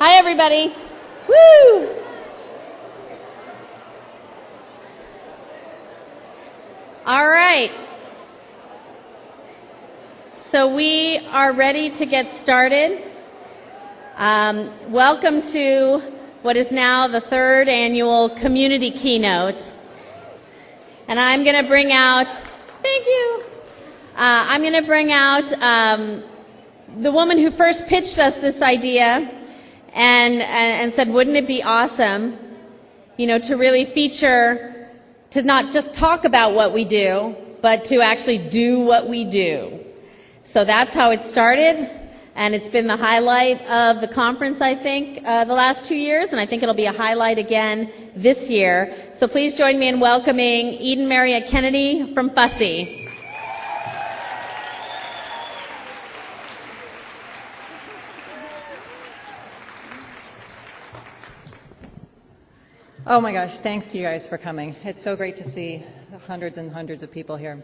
Hi, everybody. Woo! All right. So we are ready to get started. Welcome to what is now the third annual Community Keynote. And I'm going to bring out, thank you. I'm going to bring out the woman who first pitched us this idea and said, wouldn't it be awesome, to really feature, to not just talk about what we do, but to actually do what we do. So that's how it started, and it's been the highlight of the conference, I think, the last 2 years, and I think it'll be a highlight again this year. So please join me in welcoming Eden Marriott Kennedy from Fussy. Oh my gosh, thanks you guys for coming. It's so great to see hundreds and hundreds of people here.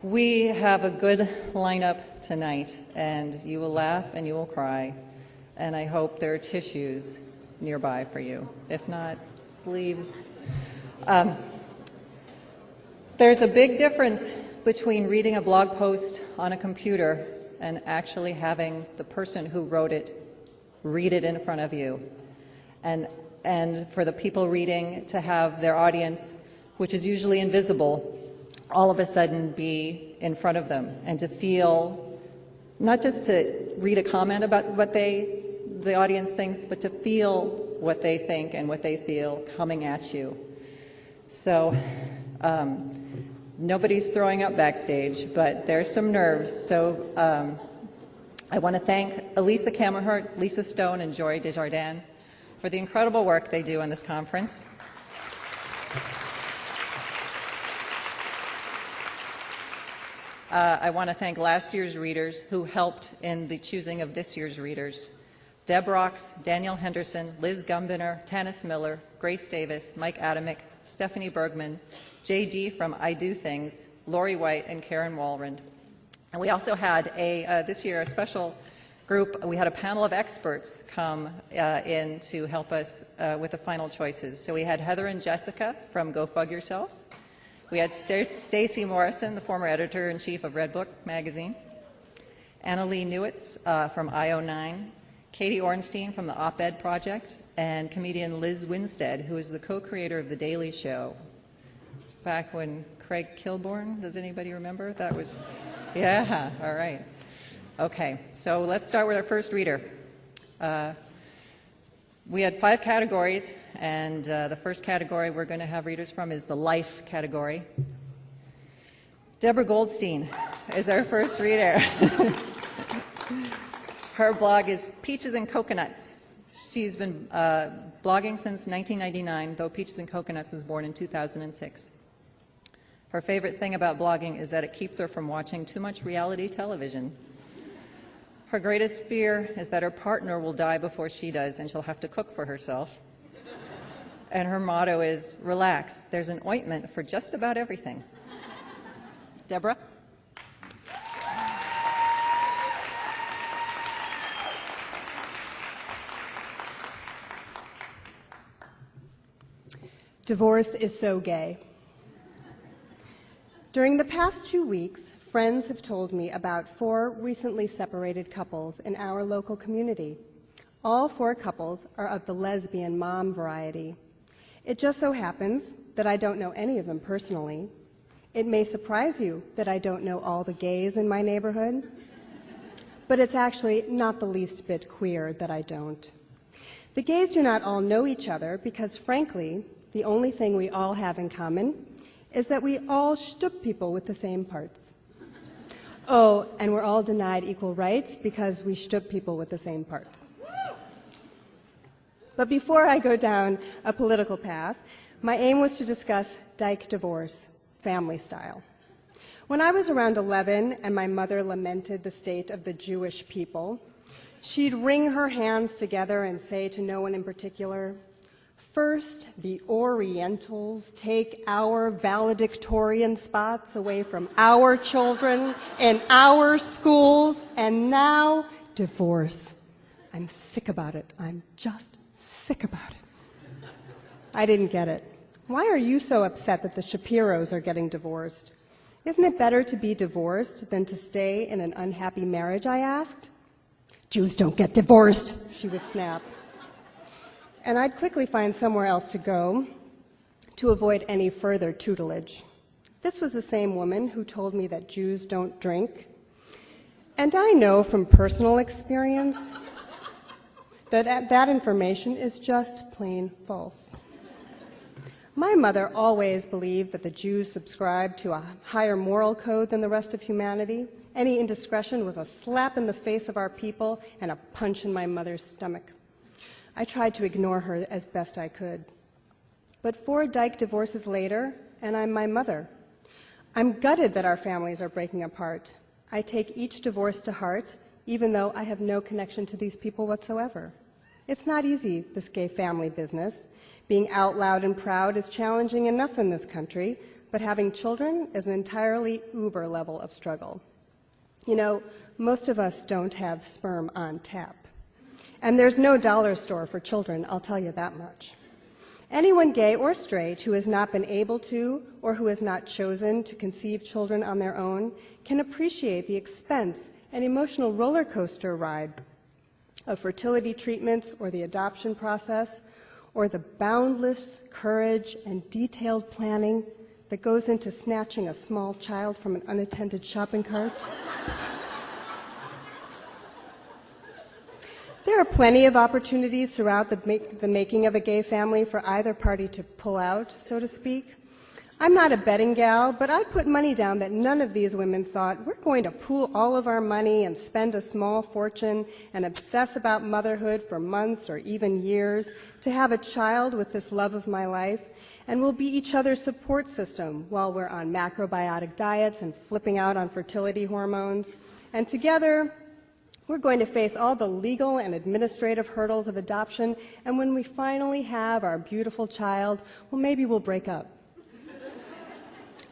We have a good lineup tonight, and you will laugh and you will cry, and I hope there are tissues nearby for you. If not, sleeves. There's a big difference between reading a blog post on a computer and actually having the person who wrote it read it in front of you. And for the people reading to have their audience, which is usually invisible, all of a sudden be in front of them, and to feel, not just to read a comment about what the audience thinks, but to feel what they think and what they feel coming at you. So nobody's throwing up backstage, but there's some nerves. So I want to thank Elisa Kammerhart, Lisa Stone, and Joy Desjardins for the incredible work they do on this conference. I want to thank last year's readers who helped in the choosing of this year's readers. Deb Rocks, Daniel Henderson, Liz Gumbiner, Tanis Miller, Grace Davis, Mike Adamick, Stephanie Bergman, JD from I Do Things, Lori White, and Karen Walrand. And we also had this year a special group. We had a panel of experts come in to help us with the final choices. So we had Heather and Jessica from Go Fug Yourself. We had Stacy Morrison, the former editor-in-chief of Redbook magazine. Annalee Newitz from IO9. Katie Ornstein from the Op-Ed Project. And comedian Liz Winstead, who is the co-creator of The Daily Show. Back when Craig Kilborn, does anybody remember? That was, yeah, all right. Okay, so let's start with our first reader. We had 5 categories, and the first category we're going to have readers from is the life category. Deborah Goldstein is our first reader. Her blog is Peaches and Coconuts. She's been blogging since 1999, though Peaches and Coconuts was born in 2006. Her favorite thing about blogging is that it keeps her from watching too much reality television. Her greatest fear is that her partner will die before she does, and she'll have to cook for herself. And her motto is, relax, there's an ointment for just about everything. Deborah? Divorce is so gay. During the past 2 weeks, friends have told me about 4 recently separated couples in our local community. All 4 couples are of the lesbian mom variety. It just so happens that I don't know any of them personally. It may surprise you that I don't know all the gays in my neighborhood, but it's actually not the least bit queer that I don't. The gays do not all know each other because, frankly, the only thing we all have in common is that we all shtup people with the same parts. Oh, and we're all denied equal rights because we shtup people with the same parts. But before I go down a political path, my aim was to discuss dyke divorce, family style. When I was around 11 and my mother lamented the state of the Jewish people, she'd wring her hands together and say to no one in particular, "First, the Orientals take our valedictorian spots away from our children in our schools, and now divorce. I'm sick about it. I'm just sick about it. I didn't get it. Why are you so upset that the Shapiros are getting divorced? Isn't it better to be divorced than to stay in an unhappy marriage, I asked. Jews don't get divorced, she would snap. And I'd quickly find somewhere else to go to avoid any further tutelage. This was the same woman who told me that Jews don't drink. And I know from personal experience that that information is just plain false. My mother always believed that the Jews subscribed to a higher moral code than the rest of humanity. Any indiscretion was a slap in the face of our people and a punch in my mother's stomach. I tried to ignore her as best I could. But 4 Dyke divorces later, and I'm my mother. I'm gutted that our families are breaking apart. I take each divorce to heart, even though I have no connection to these people whatsoever. It's not easy, this gay family business. Being out loud and proud is challenging enough in this country, but having children is an entirely uber level of struggle. You know, most of us don't have sperm on tap. And there's no dollar store for children, I'll tell you that much. Anyone gay or straight who has not been able to or who has not chosen to conceive children on their own can appreciate the expense and emotional roller coaster ride of fertility treatments or the adoption process, or the boundless courage and detailed planning that goes into snatching a small child from an unattended shopping cart. There are plenty of opportunities throughout the making of a gay family for either party to pull out, so to speak. I'm not a betting gal, but I'd put money down that none of these women thought, we're going to pool all of our money and spend a small fortune and obsess about motherhood for months or even years to have a child with this love of my life, and we'll be each other's support system while we're on macrobiotic diets and flipping out on fertility hormones. And together, we're going to face all the legal and administrative hurdles of adoption, and when we finally have our beautiful child, well, maybe we'll break up.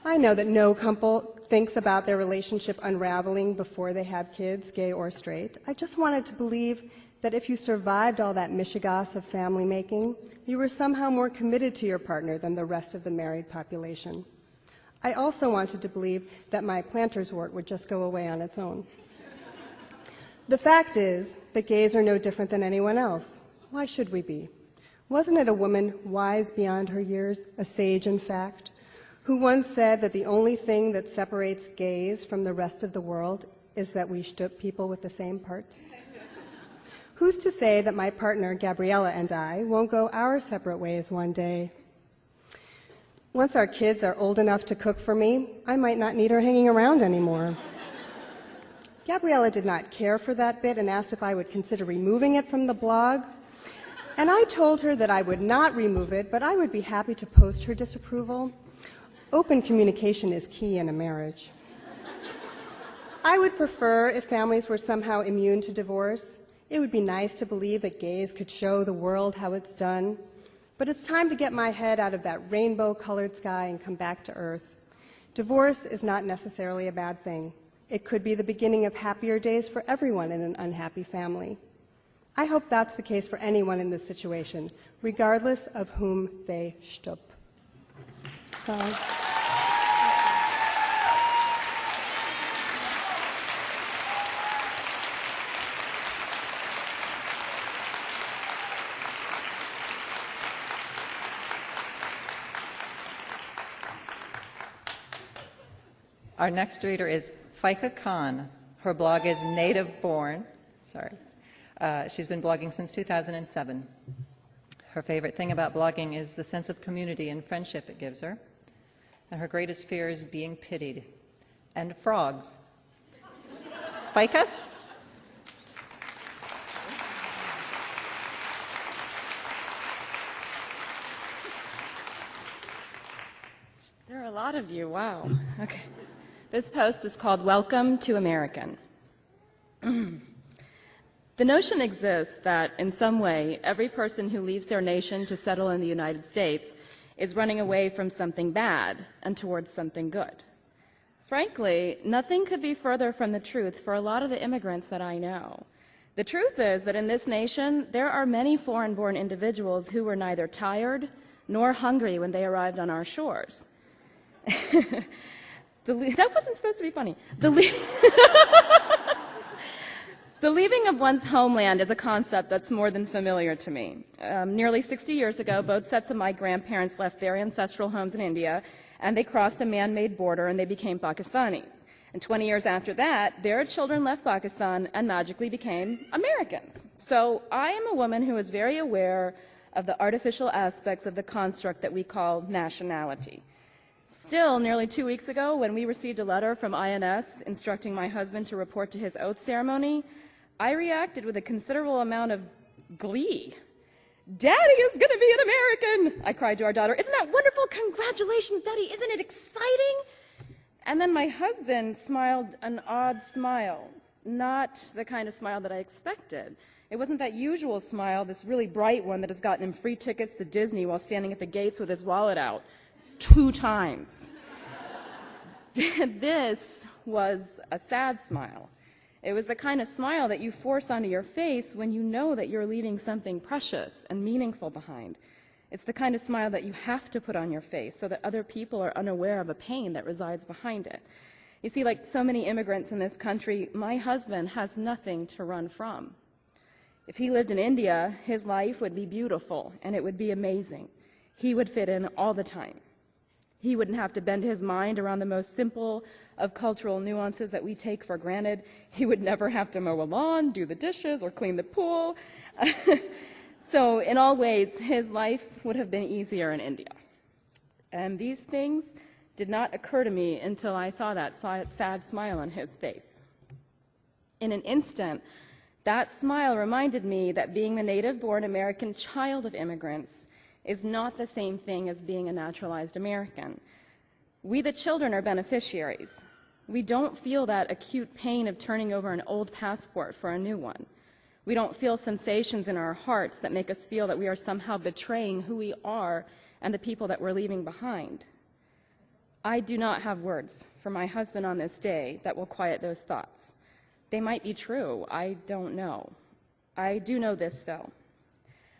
I know that no couple thinks about their relationship unraveling before they have kids, gay or straight. I just wanted to believe that if you survived all that mishigas of family making, you were somehow more committed to your partner than the rest of the married population. I also wanted to believe that my planter's wart would just go away on its own. The fact is that gays are no different than anyone else. Why should we be? Wasn't it a woman wise beyond her years, a sage in fact, who once said that the only thing that separates gays from the rest of the world is that we shtup people with the same parts? Who's to say that my partner, Gabriella, and I won't go our separate ways one day? Once our kids are old enough to cook for me, I might not need her hanging around anymore. Gabriella did not care for that bit and asked if I would consider removing it from the blog. And I told her that I would not remove it, but I would be happy to post her disapproval. Open communication is key in a marriage. I would prefer if families were somehow immune to divorce. It would be nice to believe that gays could show the world how it's done. But it's time to get my head out of that rainbow-colored sky and come back to earth. Divorce is not necessarily a bad thing. It could be the beginning of happier days for everyone in an unhappy family. I hope that's the case for anyone in this situation, regardless of whom they shtup. Our next reader is Fika Khan. Her blog is Native Born. She's been blogging since 2007. Her favorite thing about blogging is the sense of community and friendship it gives her. And her greatest fear is being pitied. And frogs. Fika? There are a lot of you, wow. Okay. This post is called Welcome to American. The notion exists that, in some way, every person who leaves their nation to settle in the United States is running away from something bad and towards something good. Frankly, nothing could be further from the truth for a lot of the immigrants that I know. The truth is that in this nation, there are many foreign-born individuals who were neither tired nor hungry when they arrived on our shores. That wasn't supposed to be funny. The leaving of one's homeland is a concept that's more than familiar to me. Nearly 60 years ago, both sets of my grandparents left their ancestral homes in India, and they crossed a man-made border, and they became Pakistanis. And 20 years after that, their children left Pakistan and magically became Americans. So I am a woman who is very aware of the artificial aspects of the construct that we call nationality. Still, nearly 2 weeks ago, when we received a letter from INS instructing my husband to report to his oath ceremony, I reacted with a considerable amount of glee. "Daddy is going to be an American!" I cried to our daughter. "Isn't that wonderful? Congratulations, Daddy! Isn't it exciting?" And then my husband smiled an odd smile, not the kind of smile that I expected. It wasn't that usual smile, this really bright one that has gotten him free tickets to Disney while standing at the gates with his wallet out 2 times. This was a sad smile. It was the kind of smile that you force onto your face when you know that you're leaving something precious and meaningful behind. It's the kind of smile that you have to put on your face so that other people are unaware of a pain that resides behind it. You see, like so many immigrants in this country, my husband has nothing to run from. If he lived in India, his life would be beautiful and it would be amazing. He would fit in all the time. He wouldn't have to bend his mind around the most simple of cultural nuances that we take for granted. He would never have to mow a lawn, do the dishes, or clean the pool. So in all ways, his life would have been easier in India. And these things did not occur to me until I saw that sad smile on his face. In an instant, that smile reminded me that being the native-born American child of immigrants is not the same thing as being a naturalized American. We, the children, are beneficiaries. We don't feel that acute pain of turning over an old passport for a new one. We don't feel sensations in our hearts that make us feel that we are somehow betraying who we are and the people that we're leaving behind. I do not have words for my husband on this day that will quiet those thoughts. They might be true. I don't know. I do know this, though.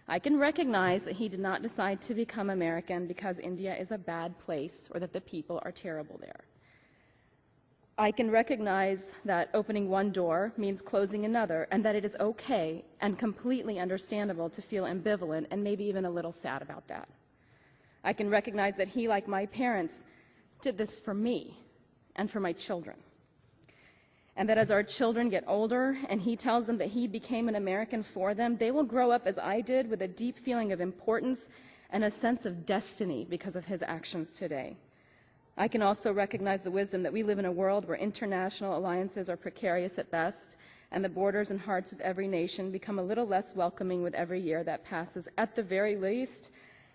I can recognize that he did not decide to become American because India is a bad place or that the people are terrible there. I can recognize that opening one door means closing another, and that it is okay and completely understandable to feel ambivalent and maybe even a little sad about that. I can recognize that he, like my parents, did this for me and for my children. And that as our children get older and he tells them that he became an American for them, they will grow up as I did with a deep feeling of importance and a sense of destiny because of his actions today. I can also recognize the wisdom that we live in a world where international alliances are precarious at best, and the borders and hearts of every nation become a little less welcoming with every year that passes. At the very least,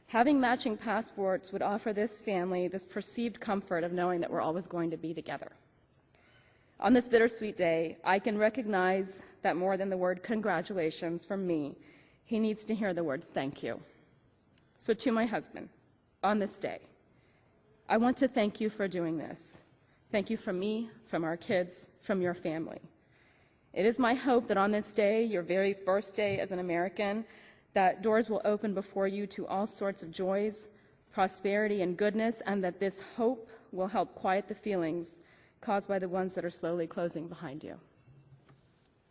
having matching passports would offer this family this perceived comfort of knowing that we're always going to be together. On this bittersweet day, I can recognize that more than the word congratulations from me, he needs to hear the words thank you. So to my husband, on this day, I want to thank you for doing this. Thank you from me, from our kids, from your family. It is my hope that on this day, your very first day as an American, that doors will open before you to all sorts of joys, prosperity, and goodness, and that this hope will help quiet the feelings caused by the ones that are slowly closing behind you.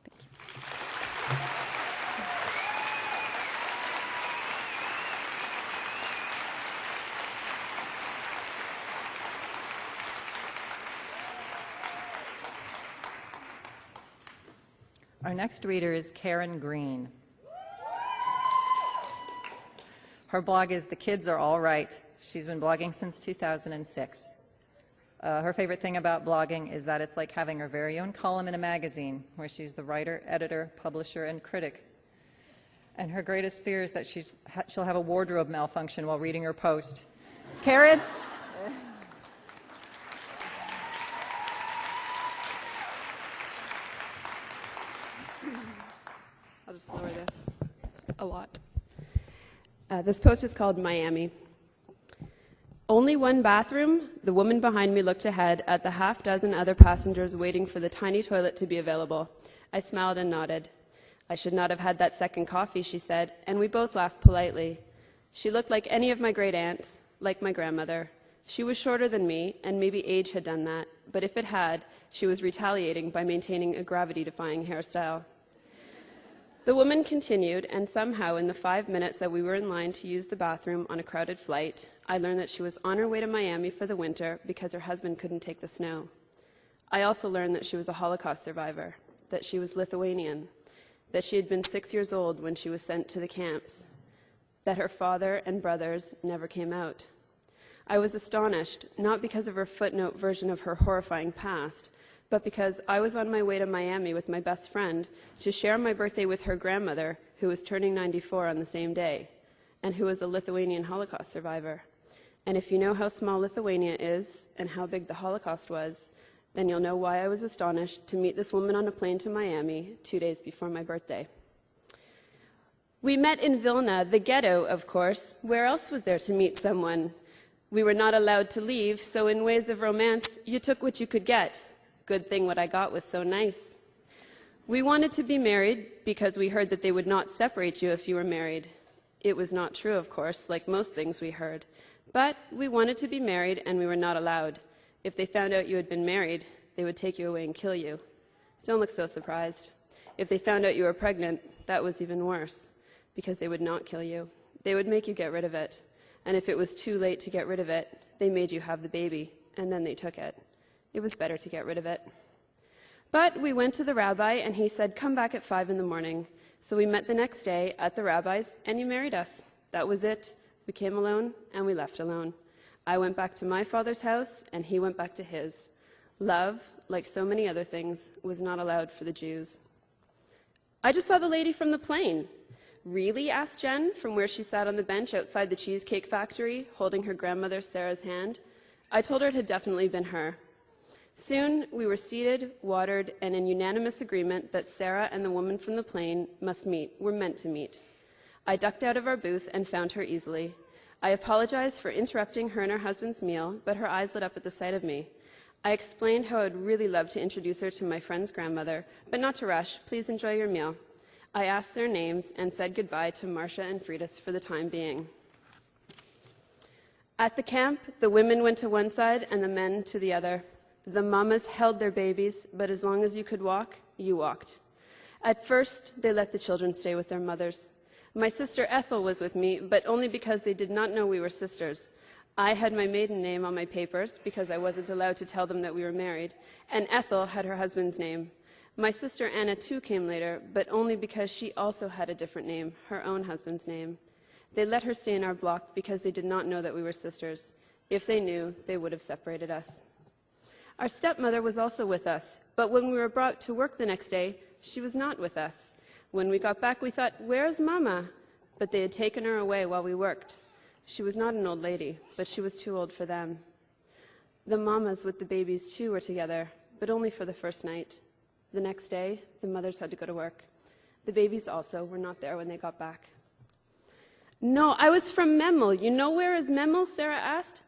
Thank you. Our next reader is Karen Green. Her blog is The Kids Are All Right. She's been blogging since 2006. Her favorite thing about blogging is that it's like having her very own column in a magazine where she's the writer, editor, publisher, and critic. And her greatest fear is that she'll have a wardrobe malfunction while reading her post. Karen? I'll just lower this a lot. This post is called Miami. Only one bathroom. The woman behind me looked ahead at the half-dozen other passengers waiting for the tiny toilet to be available. I smiled and nodded. I should not have had that second coffee, she said, and we both laughed politely. She looked like any of my great aunts, like my grandmother. She was shorter than me, and maybe age had done that, but if it had, she was retaliating by maintaining a gravity-defying hairstyle. The woman continued, and somehow in the 5 minutes that we were in line to use the bathroom on a crowded flight, I learned that she was on her way to Miami for the winter because her husband couldn't take the snow. I also learned that she was a Holocaust survivor, that she was Lithuanian, that she had been 6 years old when she was sent to the camps, that her father and brothers never came out. I was astonished, not because of her footnote version of her horrifying past, but because I was on my way to Miami with my best friend to share my birthday with her grandmother, who was turning 94 on the same day, and who was a Lithuanian Holocaust survivor. And if you know how small Lithuania is and how big the Holocaust was, then you'll know why I was astonished to meet this woman on a plane to Miami 2 days before my birthday. We met in Vilna, the ghetto, of course. Where else was there to meet someone? We were not allowed to leave, so in ways of romance, you took what you could get. Good thing what I got was so nice. We wanted to be married because we heard that they would not separate you if you were married. It was not true, of course, like most things we heard. But we wanted to be married, and we were not allowed. If they found out you had been married, they would take you away and kill you. Don't look so surprised. If they found out you were pregnant, that was even worse, because they would not kill you. They would make you get rid of it. And if it was too late to get rid of it, they made you have the baby, and then they took it. It was better to get rid of it. But we went to the rabbi, and he said, come back at 5 in the morning. So we met the next day at the rabbi's, and he married us. That was it. We came alone, and we left alone. I went back to my father's house, and he went back to his. Love, like so many other things, was not allowed for the Jews. I just saw the lady from the plane. Really? Asked Jen from where she sat on the bench outside the Cheesecake Factory, holding her grandmother Sarah's hand. I told her it had definitely been her. Soon we were seated, watered, and in unanimous agreement that Sarah and the woman from the plane were meant to meet. I ducked out of our booth and found her easily. I apologized for interrupting her and her husband's meal, but her eyes lit up at the sight of me. I explained how I would really love to introduce her to my friend's grandmother, but not to rush. Please enjoy your meal. I asked their names and said goodbye to Marcia and Fridas for the time being. At the camp, the women went to one side and the men to the other. The mamas held their babies, but as long as you could walk, you walked. At first, they let the children stay with their mothers. My sister Ethel was with me, but only because they did not know we were sisters. I had my maiden name on my papers because I wasn't allowed to tell them that we were married, and Ethel had her husband's name. My sister Anna too came later, but only because she also had a different name, her own husband's name. They let her stay in our block because they did not know that we were sisters. If they knew, they would have separated us. Our stepmother was also with us, but when we were brought to work the next day, she was not with us. When we got back, we thought, where's Mama? But they had taken her away while we worked. She was not an old lady, but she was too old for them. The mamas with the babies, too, were together, but only for the first night. The next day, the mothers had to go to work. The babies also were not there when they got back. No, I was from Memel. You know where is Memel? Sarah asked.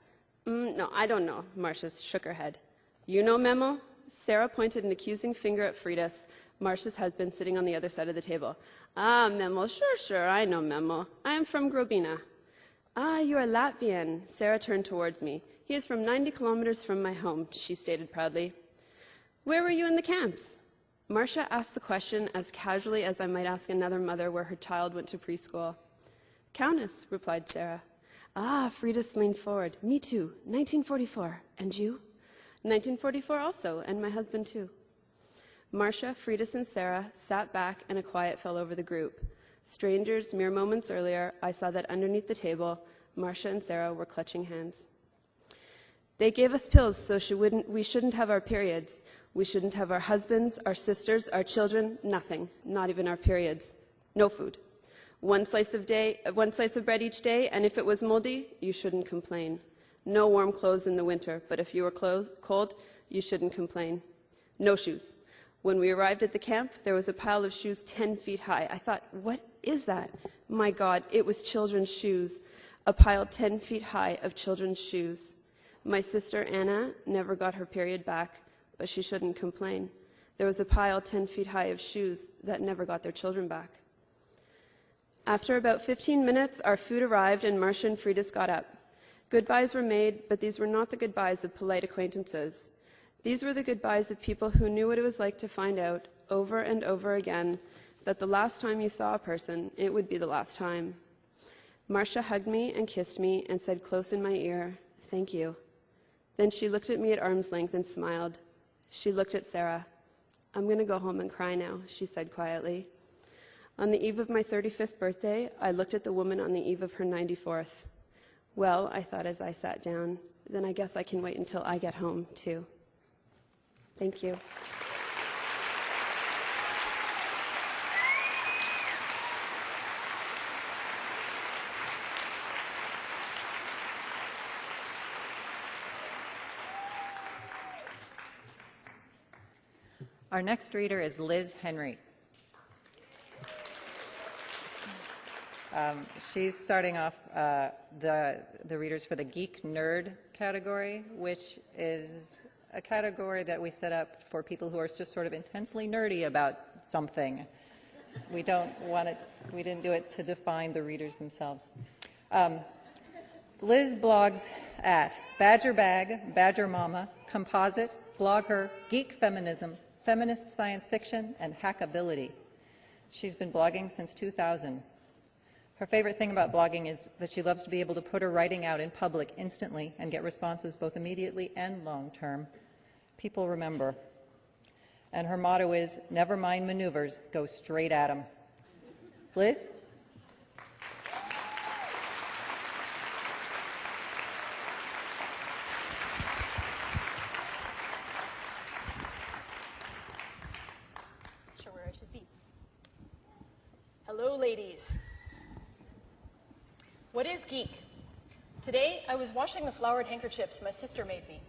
No, I don't know. Marcia shook her head. You know Memel? Sarah pointed an accusing finger at Fridas, Marcia's husband, sitting on the other side of the table. Ah, Memel, sure, I know Memel. I am from Grobina. Ah, you are Latvian. Sarah turned towards me. He is from 90 kilometers from my home, she stated proudly. Where were you in the camps? Marcia asked the question as casually as I might ask another mother where her child went to preschool. Countess, replied Sarah. Ah, Fridas leaned forward. Me too, 1944. And you? 1944 also, and my husband too. Marcia, Fridas, and Sarah sat back, and a quiet fell over the group. Strangers, mere moments earlier, I saw that underneath the table, Marcia and Sarah were clutching hands. They gave us pills so we shouldn't have our periods. We shouldn't have our husbands, our sisters, our children, nothing, not even our periods. No food. One slice of bread each day, and if it was moldy, you shouldn't complain. No warm clothes in the winter, but if you were cold, you shouldn't complain. No shoes. When we arrived at the camp, there was a pile of shoes 10 feet high. I thought, what is that? My God, it was children's shoes. A pile 10 feet high of children's shoes. My sister Anna never got her period back, but she shouldn't complain. There was a pile 10 feet high of shoes that never got their children back. After about 15 minutes, our food arrived and Marcia and Fridas got up. Goodbyes were made, but these were not the goodbyes of polite acquaintances. These were the goodbyes of people who knew what it was like to find out, over and over again, that the last time you saw a person, it would be the last time. Marcia hugged me and kissed me and said close in my ear, "Thank you." Then she looked at me at arm's length and smiled. She looked at Sarah. "I'm going to go home and cry now," she said quietly. On the eve of my 35th birthday, I looked at the woman on the eve of her 94th. Well, I thought as I sat down, then I guess I can wait until I get home, too. Thank you. Our next reader is Liz Henry. She's starting off the readers for the Geek Nerd category, which is a category that we set up for people who are just sort of intensely nerdy about something. We didn't do it to define the readers themselves. Liz blogs at Badger Bag, Badger Mama, Composite, BlogHer, Geek Feminism, Feminist Science Fiction, and Hackability. She's been blogging since 2000. Her favorite thing about blogging is that she loves to be able to put her writing out in public instantly and get responses both immediately and long-term. People remember. And her motto is, never mind maneuvers, go straight at 'em. Liz? Not sure where I should be. Hello, ladies. What is geek? Today, I was washing the flowered handkerchiefs my sister made me.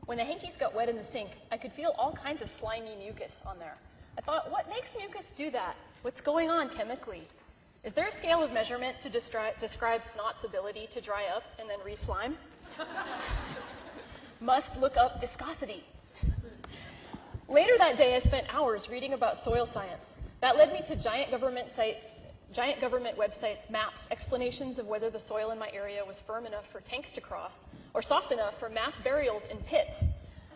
When the hankies got wet in the sink, I could feel all kinds of slimy mucus on there. I thought, what makes mucus do that? What's going on chemically? Is there a scale of measurement to describe snot's ability to dry up and then re-slime? Must look up viscosity. Later that day, I spent hours reading about soil science. That led me to giant government websites, maps, explanations of whether the soil in my area was firm enough for tanks to cross or soft enough for mass burials in pits.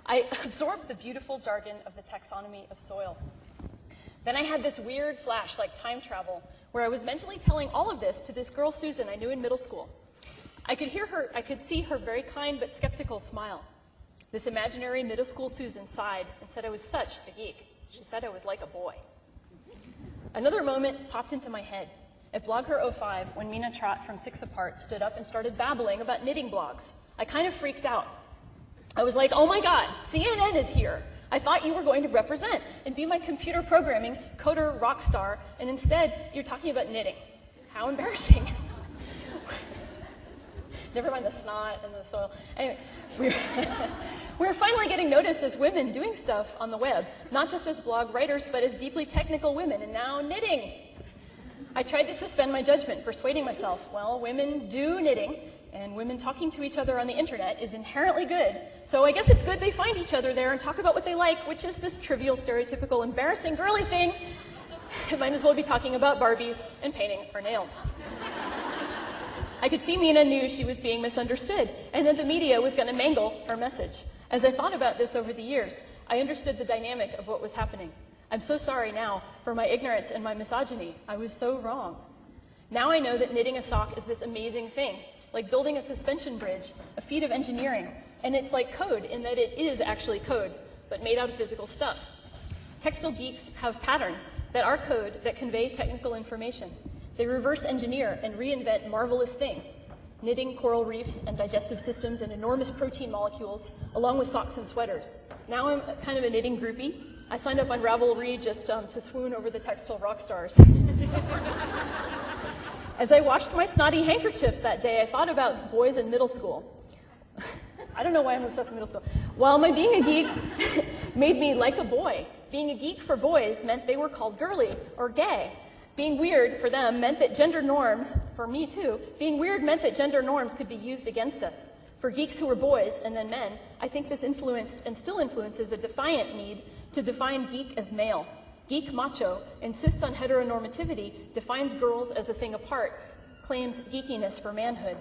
I absorbed the beautiful jargon of the taxonomy of soil. Then I had this weird flash, like time travel, where I was mentally telling all of this to this girl Susan I knew in middle school. I could see her very kind but skeptical smile. This imaginary middle school Susan sighed and said I was such a geek. She said I was like a boy. Another moment popped into my head. At BlogHer 05, when Mina Trott from Six Apart stood up and started babbling about knitting blogs, I kind of freaked out. I was like, oh my God, CNN is here. I thought you were going to represent and be my computer programming coder rock star, and instead you're talking about knitting. How embarrassing. Never mind the snot and the soil. Anyway, we're finally getting noticed as women doing stuff on the web, not just as blog writers, but as deeply technical women, and now knitting. I tried to suspend my judgment, persuading myself, well, women do knitting, and women talking to each other on the internet is inherently good, so I guess it's good they find each other there and talk about what they like, which is this trivial, stereotypical, embarrassing, girly thing. I might as well be talking about Barbies and painting our nails. I could see Mina knew she was being misunderstood, and that the media was going to mangle her message. As I thought about this over the years, I understood the dynamic of what was happening. I'm so sorry now for my ignorance and my misogyny. I was so wrong. Now I know that knitting a sock is this amazing thing, like building a suspension bridge, a feat of engineering, and it's like code in that it is actually code, but made out of physical stuff. Textile geeks have patterns that are code that convey technical information. They reverse engineer and reinvent marvelous things, knitting coral reefs and digestive systems and enormous protein molecules, along with socks and sweaters. Now I'm kind of a knitting groupie. I signed up on Ravelry just to swoon over the textile rock stars. As I washed my snotty handkerchiefs that day, I thought about boys in middle school. I don't know why I'm obsessed with middle school. While my being a geek made me like a boy, being a geek for boys meant they were called girly or gay. Being weird for them meant that gender norms, for me too, being weird meant that gender norms could be used against us. For geeks who were boys and then men, I think this influenced and still influences a defiant need to define geek as male. Geek macho insists on heteronormativity, defines girls as a thing apart, claims geekiness for manhood.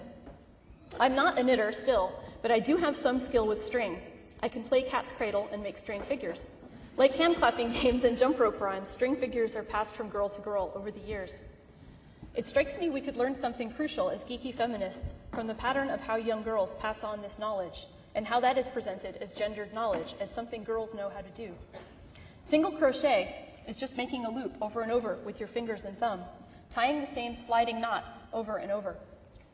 I'm not a knitter still, but I do have some skill with string. I can play cat's cradle and make string figures. Like hand clapping games and jump rope rhymes, string figures are passed from girl to girl over the years. It strikes me we could learn something crucial as geeky feminists from the pattern of how young girls pass on this knowledge, and how that is presented as gendered knowledge, as something girls know how to do. Single crochet is just making a loop over and over with your fingers and thumb, tying the same sliding knot over and over.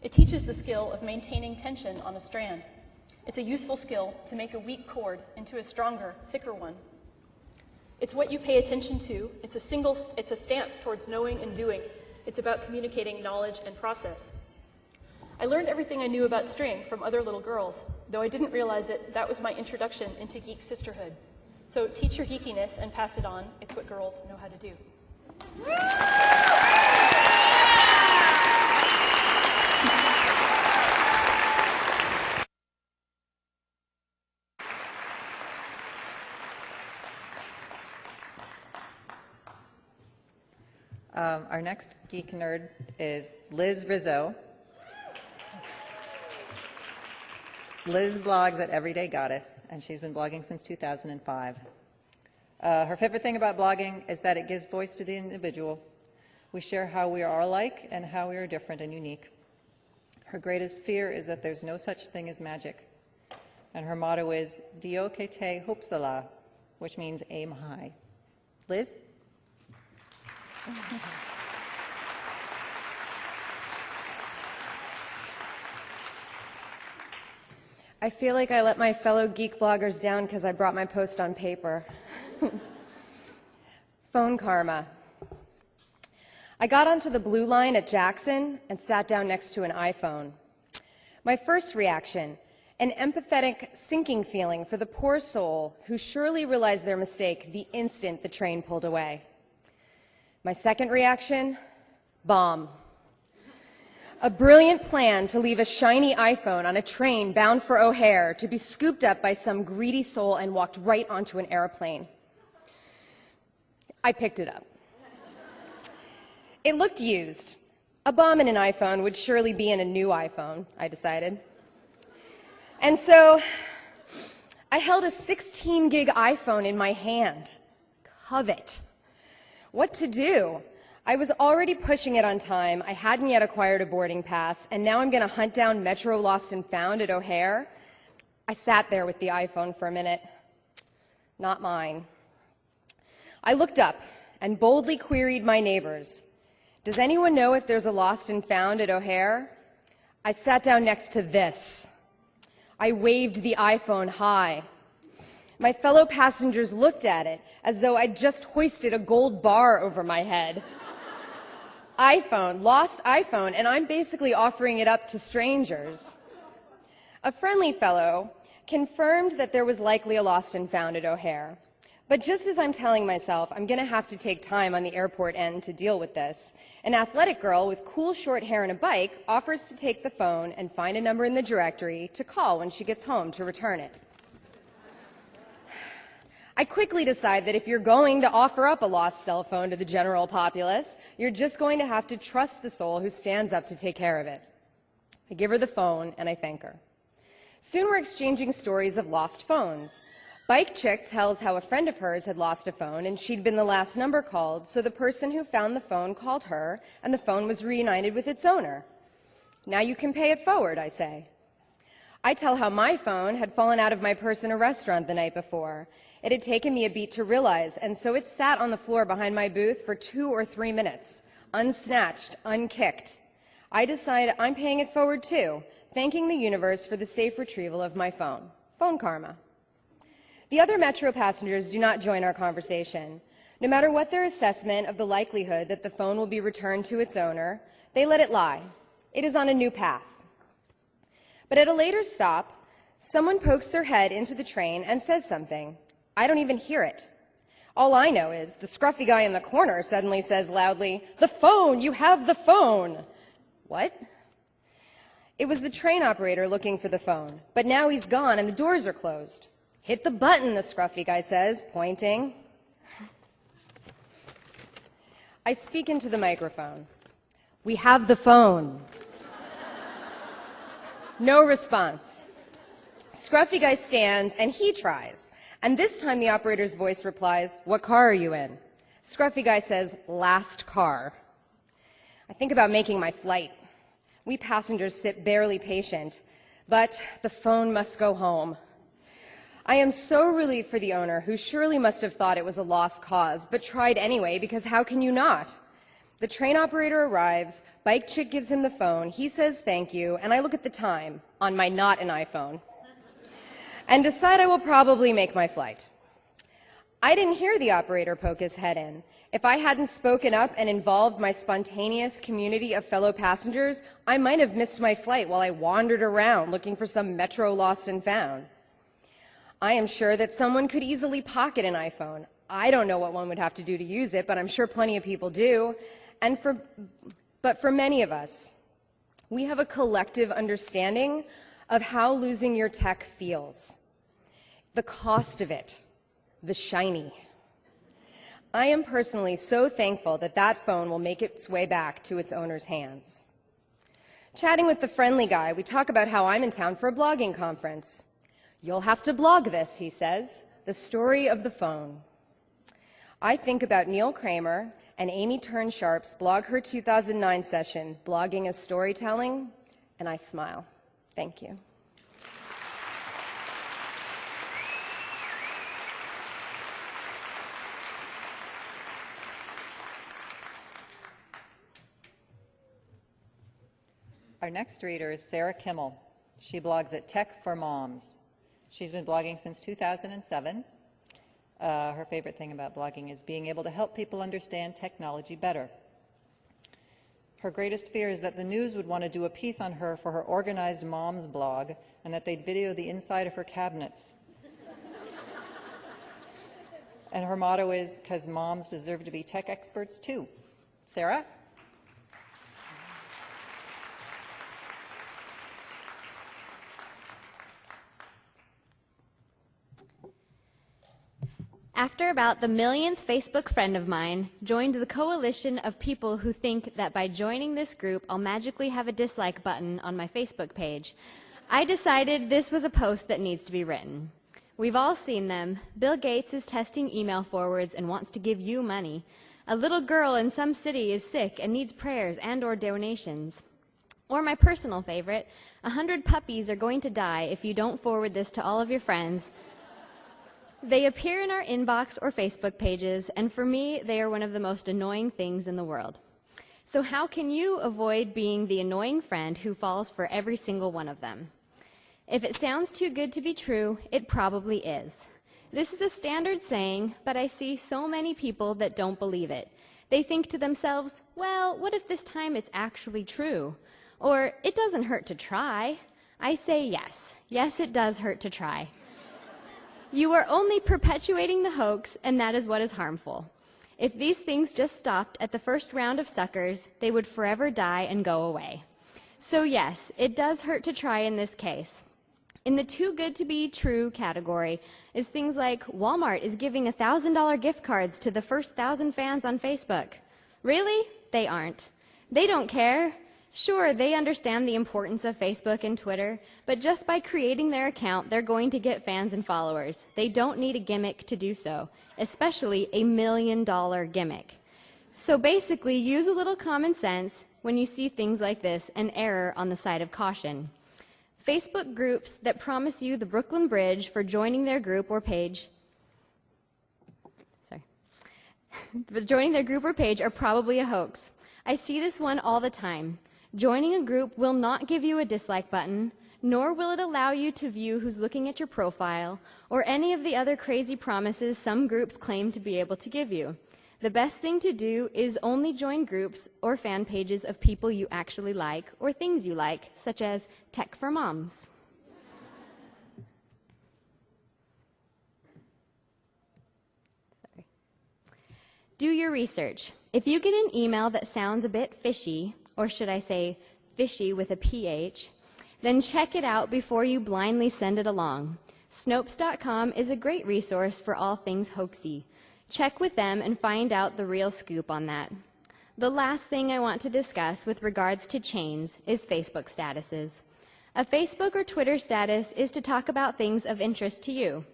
It teaches the skill of maintaining tension on a strand. It's a useful skill to make a weak cord into a stronger, thicker one. It's what you pay attention to. It's a stance towards knowing and doing. It's about communicating knowledge and process. I learned everything I knew about string from other little girls. Though I didn't realize it, that was my introduction into geek sisterhood. So teach your geekiness and pass it on. It's what girls know how to do. Our next geek nerd is Liz Rizzo. Liz blogs at Everyday Goddess, and she's been blogging since 2005. Her favorite thing about blogging is that it gives voice to the individual. We share how we are alike and how we are different and unique. Her greatest fear is that there's no such thing as magic. And her motto is Dio que te hopsala, which means aim high. Liz? I feel like I let my fellow geek bloggers down because I brought my post on paper. Phone karma. I got onto the blue line at Jackson and sat down next to an iPhone. My first reaction, an empathetic, sinking feeling for the poor soul who surely realized their mistake the instant the train pulled away. My second reaction, bomb. A brilliant plan to leave a shiny iPhone on a train bound for O'Hare to be scooped up by some greedy soul and walked right onto an airplane. I picked it up. It looked used. A bomb in an iPhone would surely be in a new iPhone, I decided. And so I held a 16-gig iPhone in my hand. Covet. What to do? I was already pushing it on time, I hadn't yet acquired a boarding pass, and now I'm going to hunt down Metro Lost and Found at O'Hare? I sat there with the iPhone for a minute. Not mine. I looked up and boldly queried my neighbors. Does anyone know if there's a Lost and Found at O'Hare? I sat down next to this. I waved the iPhone high. My fellow passengers looked at it as though I'd just hoisted a gold bar over my head. iPhone, lost iPhone, and I'm basically offering it up to strangers. A friendly fellow confirmed that there was likely a lost and found at O'Hare. But just as I'm telling myself I'm going to have to take time on the airport end to deal with this, an athletic girl with cool short hair and a bike offers to take the phone and find a number in the directory to call when she gets home to return it. I quickly decide that if you're going to offer up a lost cell phone to the general populace, you're just going to have to trust the soul who stands up to take care of it. I give her the phone and I thank her. Soon we're exchanging stories of lost phones. Bike Chick tells how a friend of hers had lost a phone and she'd been the last number called, so the person who found the phone called her and the phone was reunited with its owner. Now you can pay it forward, I say. I tell how my phone had fallen out of my purse in a restaurant the night before. It had taken me a beat to realize, and so it sat on the floor behind my booth for 2 or 3 minutes, unsnatched, unkicked. I decide I'm paying it forward too, thanking the universe for the safe retrieval of my phone. Phone karma. The other Metro passengers do not join our conversation. No matter what their assessment of the likelihood that the phone will be returned to its owner, they let it lie. It is on a new path. But at a later stop, someone pokes their head into the train and says something. I don't even hear it. All I know is the scruffy guy in the corner suddenly says loudly, "The phone! You have the phone!" What? It was the train operator looking for the phone, but now he's gone and the doors are closed. Hit the button, the scruffy guy says, pointing. I speak into the microphone. We have the phone. No response. Scruffy guy stands and he tries. And this time the operator's voice replies, "What car are you in?" Scruffy guy says, "Last car." I think about making my flight. We passengers sit barely patient, but the phone must go home. I am so relieved for the owner, who surely must have thought it was a lost cause, but tried anyway, because how can you not? The train operator arrives, bike chick gives him the phone, he says thank you, and I look at the time on my not an iPhone and decide I will probably make my flight. I didn't hear the operator poke his head in. If I hadn't spoken up and involved my spontaneous community of fellow passengers, I might have missed my flight while I wandered around looking for some metro lost and found. I am sure that someone could easily pocket an iPhone. I don't know what one would have to do to use it, but I'm sure plenty of people do. But for many of us, we have a collective understanding of how losing your tech feels. The cost of it, the shiny. I am personally so thankful that that phone will make its way back to its owner's hands. Chatting with the friendly guy, we talk about how I'm in town for a blogging conference. You'll have to blog this, he says, the story of the phone. I think about Neil Kramer and Amy Turnsharp's BlogHer 2009 session, Blogging as Storytelling, and I smile. Thank you. Our next reader is Sarah Kimmel. She blogs at Tech for Moms. She's been blogging since 2007. Her favorite thing about blogging is being able to help people understand technology better. Her greatest fear is that the news would want to do a piece on her for her Organized Moms blog and that they'd video the inside of her cabinets. And her motto is, "'Cause moms deserve to be tech experts too." Sarah? After about the millionth Facebook friend of mine joined the coalition of people who think that by joining this group I'll magically have a dislike button on my Facebook page, I decided this was a post that needs to be written. We've all seen them. Bill Gates is testing email forwards and wants to give you money. A little girl in some city is sick and needs prayers and/or donations. Or my personal favorite, 100 puppies are going to die if you don't forward this to all of your friends. They appear in our inbox or Facebook pages, and for me, they are one of the most annoying things in the world. So how can you avoid being the annoying friend who falls for every single one of them? If it sounds too good to be true, it probably is. This is a standard saying, but I see so many people that don't believe it. They think to themselves, well, what if this time it's actually true? Or, it doesn't hurt to try. I say yes. Yes, it does hurt to try. You are only perpetuating the hoax, and that is what is harmful. If these things just stopped at the first round of suckers, they would forever die and go away. So yes, it does hurt to try in this case. In the too good to be true category is things like Walmart is giving $1,000 gift cards to the first 1,000 fans on Facebook. Really? They aren't. They don't care. Sure, they understand the importance of Facebook and Twitter, but just by creating their account, they're going to get fans and followers. They don't need a gimmick to do so, especially a $1 million gimmick. So basically, use a little common sense when you see things like this and err on the side of caution. Facebook groups that promise you the Brooklyn Bridge for joining their group or page are probably a hoax. I see this one all the time. Joining a group will not give you a dislike button, nor will it allow you to view who's looking at your profile, or any of the other crazy promises some groups claim to be able to give you. The best thing to do is only join groups or fan pages of people you actually like, or things you like, such as Tech for Moms. Do your research. If you get an email that sounds a bit fishy, or should I say fishy with a PH, Then check it out before you blindly send it along. Snopes.com is a great resource for all things hoaxy. Check with them and find out the real scoop on that. The last thing I want to discuss with regards to chains is Facebook statuses. A Facebook or Twitter status is to talk about things of interest to you.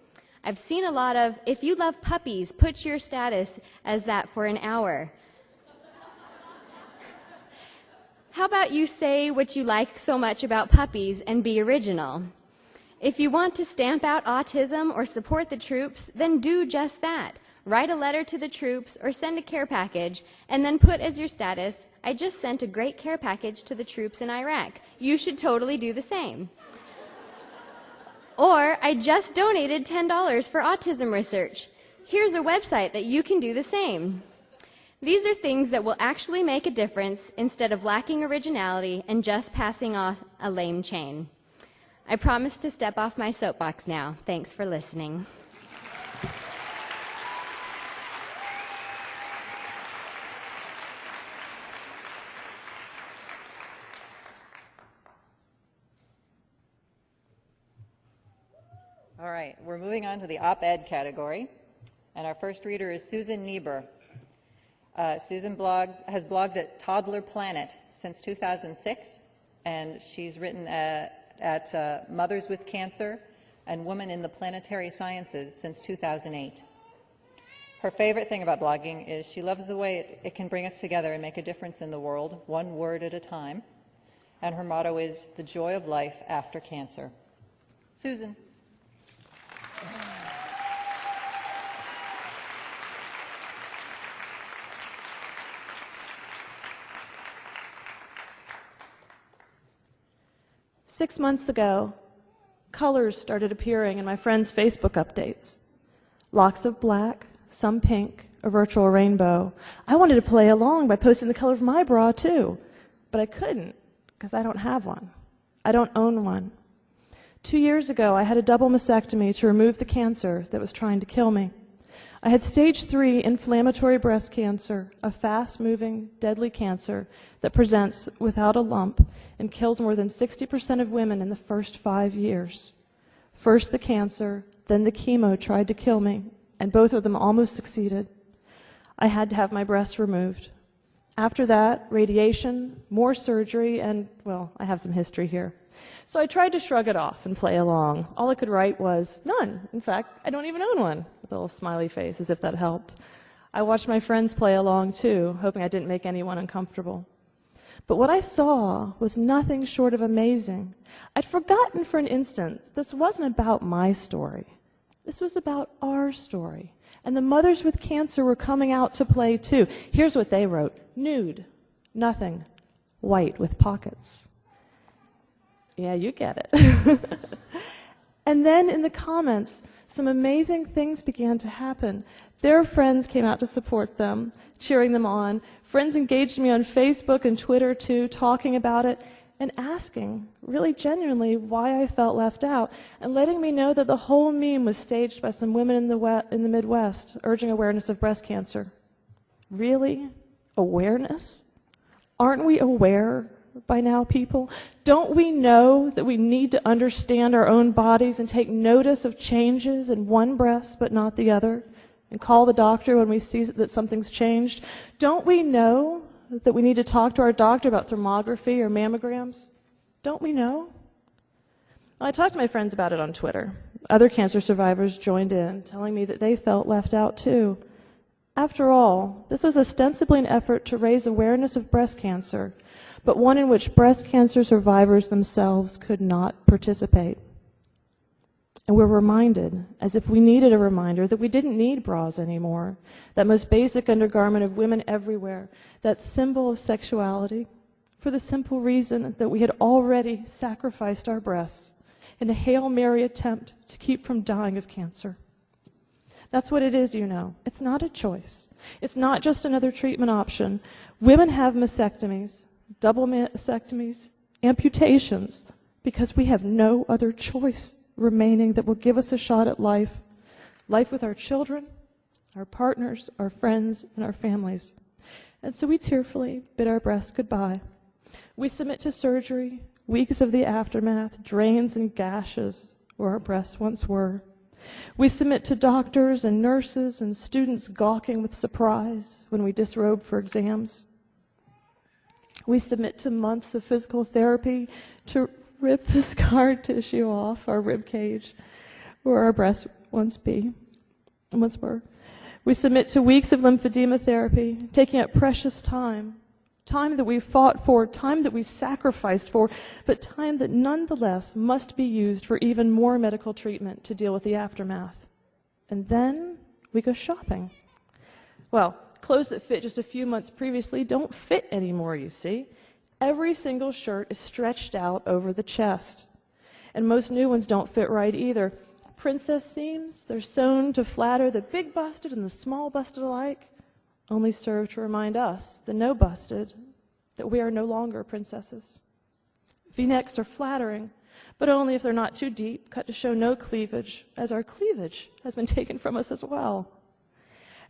I've seen a lot of, if you love puppies, put your status as that for an hour. How about you say what you like so much about puppies and be original? If you want to stamp out autism or support the troops, then do just that. Write a letter to the troops or send a care package and then put as your status, I just sent a great care package to the troops in Iraq. You should totally do the same. Or, I just donated $10 for autism research. Here's a website that you can do the same. These are things that will actually make a difference instead of lacking originality and just passing off a lame chain. I promise to step off my soapbox now. Thanks for listening. All right, we're moving on to the op-ed category, and our first reader is Susan Niebuhr. Susan has blogged at Toddler Planet since 2006, and she's written at Mothers with Cancer and Women in the Planetary Sciences since 2008. Her favorite thing about blogging is she loves the way it can bring us together and make a difference in the world, one word at a time, and her motto is the joy of life after cancer. Susan. Six months ago, colors started appearing in my friends' Facebook updates. Locks of black, some pink, a virtual rainbow. I wanted to play along by posting the color of my bra too, but I couldn't because I don't have one. I don't own one. 2 years ago, I had a double mastectomy to remove the cancer that was trying to kill me. I had stage 3 inflammatory breast cancer, a fast-moving, deadly cancer that presents without a lump and kills more than 60% of women in the first 5 years. First the cancer, then the chemo tried to kill me, and both of them almost succeeded. I had to have my breasts removed. After that, radiation, more surgery, and, well, I have some history here. So I tried to shrug it off and play along. All I could write was, none. In fact, I don't even own one, with a little smiley face, as if that helped. I watched my friends play along, too, hoping I didn't make anyone uncomfortable. But what I saw was nothing short of amazing. I'd forgotten for an instant this wasn't about my story. This was about our story. And the mothers with cancer were coming out to play, too. Here's what they wrote. Nude. Nothing. White with pockets. Yeah, you get it. And then in the comments, some amazing things began to happen. Their friends came out to support them, cheering them on. Friends engaged me on Facebook and Twitter, too, talking about it and asking, really genuinely, why I felt left out, and letting me know that the whole meme was staged by some women in the Midwest, urging awareness of breast cancer. Really? Awareness? Aren't we aware by now, people? Don't we know that we need to understand our own bodies and take notice of changes in one breast but not the other, and call the doctor when we see that something's changed? Don't we know that we need to talk to our doctor about thermography or mammograms? Don't we know? Well, I talked to my friends about it on Twitter. Other cancer survivors joined in, telling me that they felt left out too. After all, this was ostensibly an effort to raise awareness of breast cancer, but one in which breast cancer survivors themselves could not participate. And we're reminded, as if we needed a reminder, that we didn't need bras anymore, that most basic undergarment of women everywhere, that symbol of sexuality, for the simple reason that we had already sacrificed our breasts in a Hail Mary attempt to keep from dying of cancer. That's what it is, you know. It's not a choice. It's not just another treatment option. Women have mastectomies, double mastectomies, amputations, because we have no other choice remaining that will give us a shot at life. Life with our children, our partners, our friends, and our families. And so we tearfully bid our breasts goodbye. We submit to surgery, weeks of the aftermath, drains and gashes where our breasts once were. We submit to doctors and nurses and students gawking with surprise when we disrobe for exams. We submit to months of physical therapy to rip the scar tissue off our rib cage where our breasts once were. We submit to weeks of lymphedema therapy, taking up precious time that we fought for, time that we sacrificed for, but time that nonetheless must be used for even more medical treatment to deal with the aftermath. And then we go shopping. Well, clothes that fit just a few months previously don't fit anymore, you see. Every single shirt is stretched out over the chest. And most new ones don't fit right either. Princess seams, they're sewn to flatter the big-busted and the small-busted alike, only serve to remind us, the no-busted, that we are no longer princesses. V-necks are flattering, but only if they're not too deep, cut to show no cleavage, as our cleavage has been taken from us as well.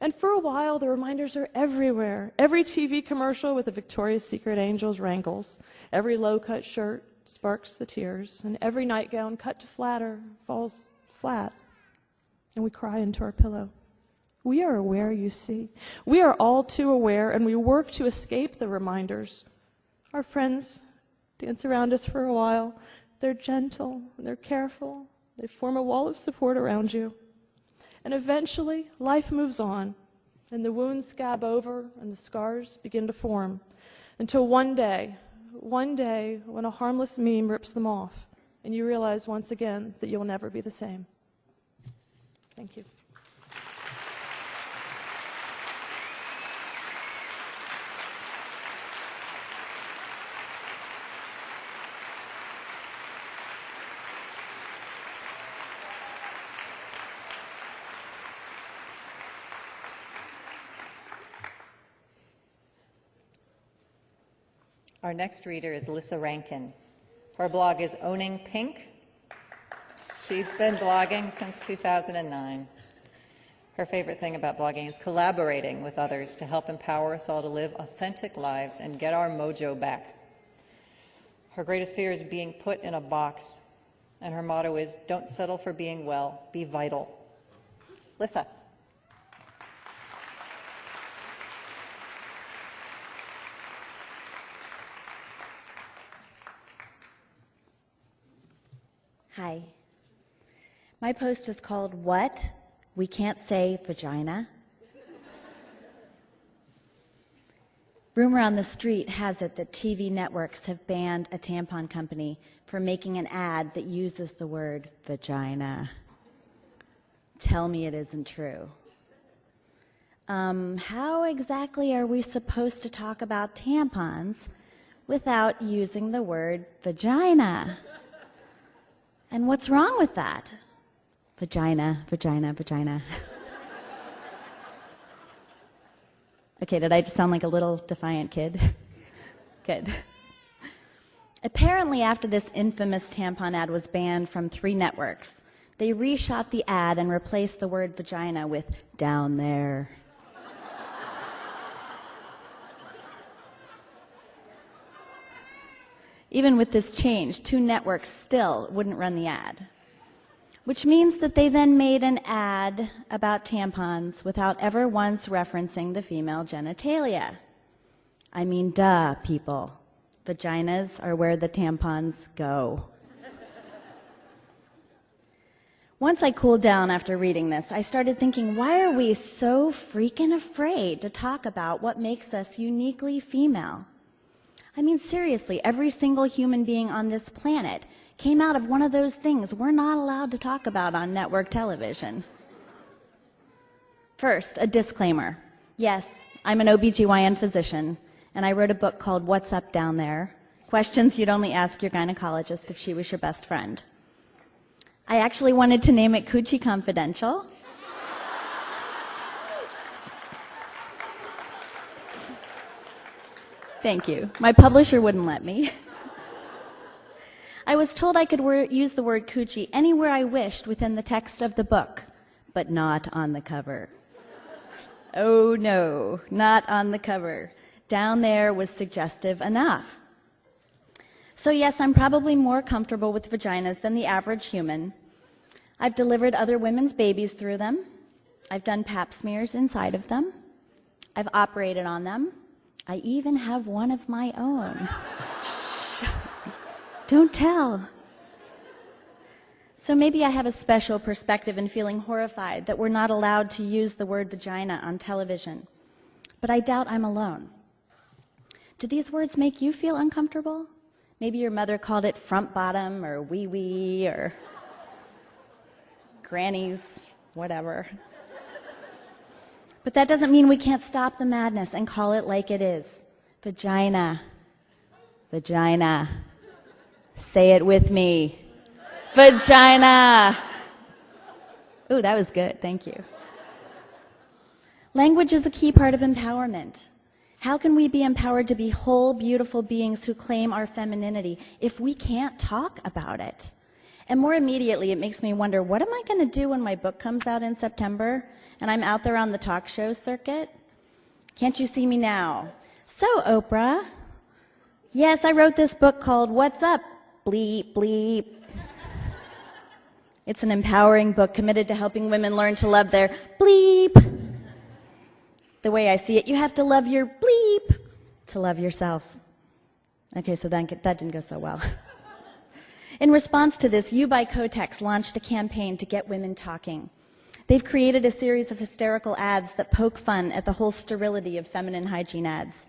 And for a while, the reminders are everywhere. Every TV commercial with a Victoria's Secret Angels wrangles, every low-cut shirt sparks the tears, and every nightgown cut to flatter falls flat, and we cry into our pillow. We are aware, you see. We are all too aware, and we work to escape the reminders. Our friends dance around us for a while. They're gentle, and they're careful. They form a wall of support around you. And eventually, life moves on, and the wounds scab over, and the scars begin to form, until one day when a harmless meme rips them off, and you realize once again that you'll never be the same. Thank you. Our next reader is Lissa Rankin. Her blog is Owning Pink. She's been blogging since 2009. Her favorite thing about blogging is collaborating with others to help empower us all to live authentic lives and get our mojo back. Her greatest fear is being put in a box, and her motto is, don't settle for being well, be vital. Lissa. Hi. My post is called, What? We Can't Say Vagina? Rumor on the street has it that TV networks have banned a tampon company for making an ad that uses the word vagina. Tell me it isn't true. How exactly are we supposed to talk about tampons without using the word vagina? And what's wrong with that? Vagina, vagina, vagina. Okay, did I just sound like a little defiant kid? Good. Apparently, after this infamous tampon ad was banned from 3 networks, they reshot the ad and replaced the word vagina with down there. Even with this change, 2 networks still wouldn't run the ad, which means that they then made an ad about tampons without ever once referencing the female genitalia. I mean, duh, people. Vaginas are where the tampons go. Once I cooled down after reading this, I started thinking, why are we so freaking afraid to talk about what makes us uniquely female? I mean, seriously, every single human being on this planet came out of one of those things we're not allowed to talk about on network television. First, a disclaimer. Yes, I'm an OBGYN physician, and I wrote a book called What's Up Down There? Questions You'd Only Ask Your Gynecologist If She Was Your Best Friend. I actually wanted to name it Coochie Confidential. Thank you. My publisher wouldn't let me. I was told I could use the word coochie anywhere I wished within the text of the book, but not on the cover. Oh no, not on the cover. Down there was suggestive enough. So yes, I'm probably more comfortable with vaginas than the average human. I've delivered other women's babies through them. I've done pap smears inside of them. I've operated on them. I even have one of my own. Don't tell. So maybe I have a special perspective in feeling horrified that we're not allowed to use the word vagina on television. But I doubt I'm alone. Do these words make you feel uncomfortable? Maybe your mother called it front bottom or wee wee or grannies, whatever. But that doesn't mean we can't stop the madness and call it like it is. Vagina. Vagina. Say it with me. Vagina. Ooh, that was good. Thank you. Language is a key part of empowerment. How can we be empowered to be whole, beautiful beings who claim our femininity if we can't talk about it? And more immediately, it makes me wonder, what am I going to do when my book comes out in September and I'm out there on the talk show circuit? Can't you see me now? So, Oprah, yes, I wrote this book called What's Up? Bleep, bleep. It's an empowering book committed to helping women learn to love their bleep. The way I see it, you have to love your bleep to love yourself. Okay, so that didn't go so well. In response to this, You by Kotex launched a campaign to get women talking. They've created a series of hysterical ads that poke fun at the whole sterility of feminine hygiene ads.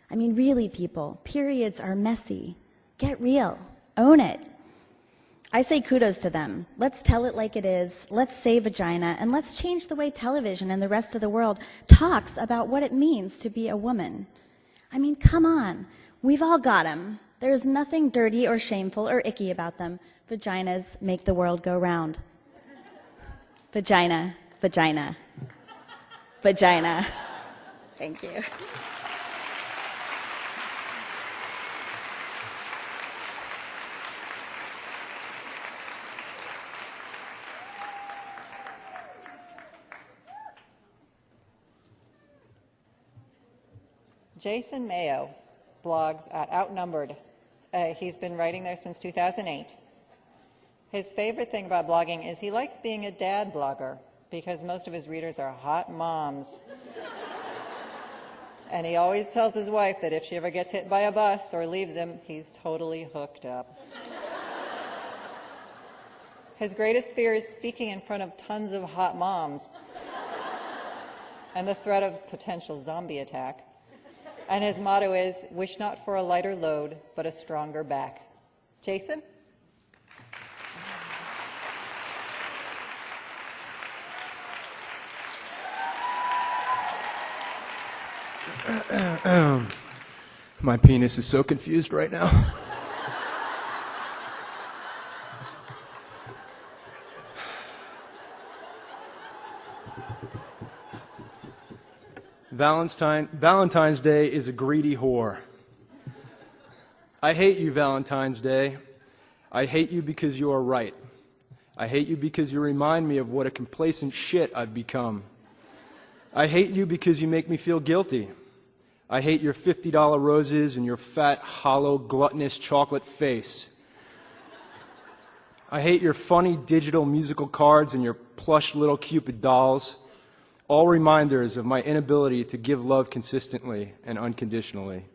I mean, really, people, periods are messy. Get real. Own it. I say kudos to them. Let's tell it like it is. Let's say vagina, and let's change the way television and the rest of the world talks about what it means to be a woman. I mean, come on. We've all got them. There's nothing dirty or shameful or icky about them. Vaginas make the world go round. Vagina, vagina, vagina. Thank you. Jason Mayo blogs at Outnumbered. He's been writing there since 2008. His favorite thing about blogging is he likes being a dad blogger because most of his readers are hot moms. And he always tells his wife that if she ever gets hit by a bus or leaves him, he's totally hooked up. His greatest fear is speaking in front of tons of hot moms and the threat of potential zombie attack. And his motto is, wish not for a lighter load, but a stronger back. Jason? My penis is so confused right now. Valentine's Day is a greedy whore. I hate you, Valentine's Day. I hate you because you are right. I hate you because you remind me of what a complacent shit I've become. I hate you because you make me feel guilty. I hate your $50 roses and your fat, hollow, gluttonous chocolate face. I hate your funny digital musical cards and your plush little Cupid dolls. All reminders of my inability to give love consistently and unconditionally.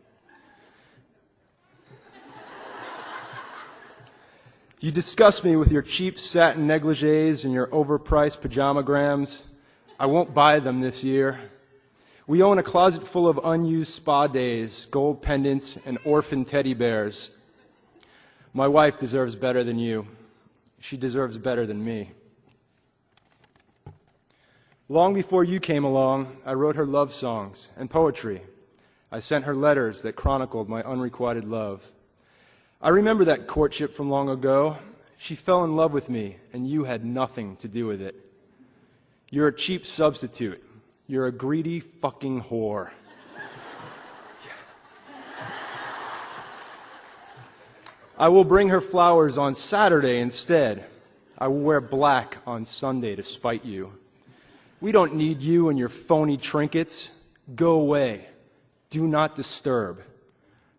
You disgust me with your cheap satin negligees and your overpriced pajamagrams. I won't buy them this year. We own a closet full of unused spa days, gold pendants, and orphan teddy bears. My wife deserves better than you. She deserves better than me. Long before you came along, I wrote her love songs and poetry. I sent her letters that chronicled my unrequited love. I remember that courtship from long ago. She fell in love with me, and you had nothing to do with it. You're a cheap substitute. You're a greedy fucking whore. I will bring her flowers on Saturday instead. I will wear black on Sunday to spite you. We don't need you and your phony trinkets. Go away. Do not disturb.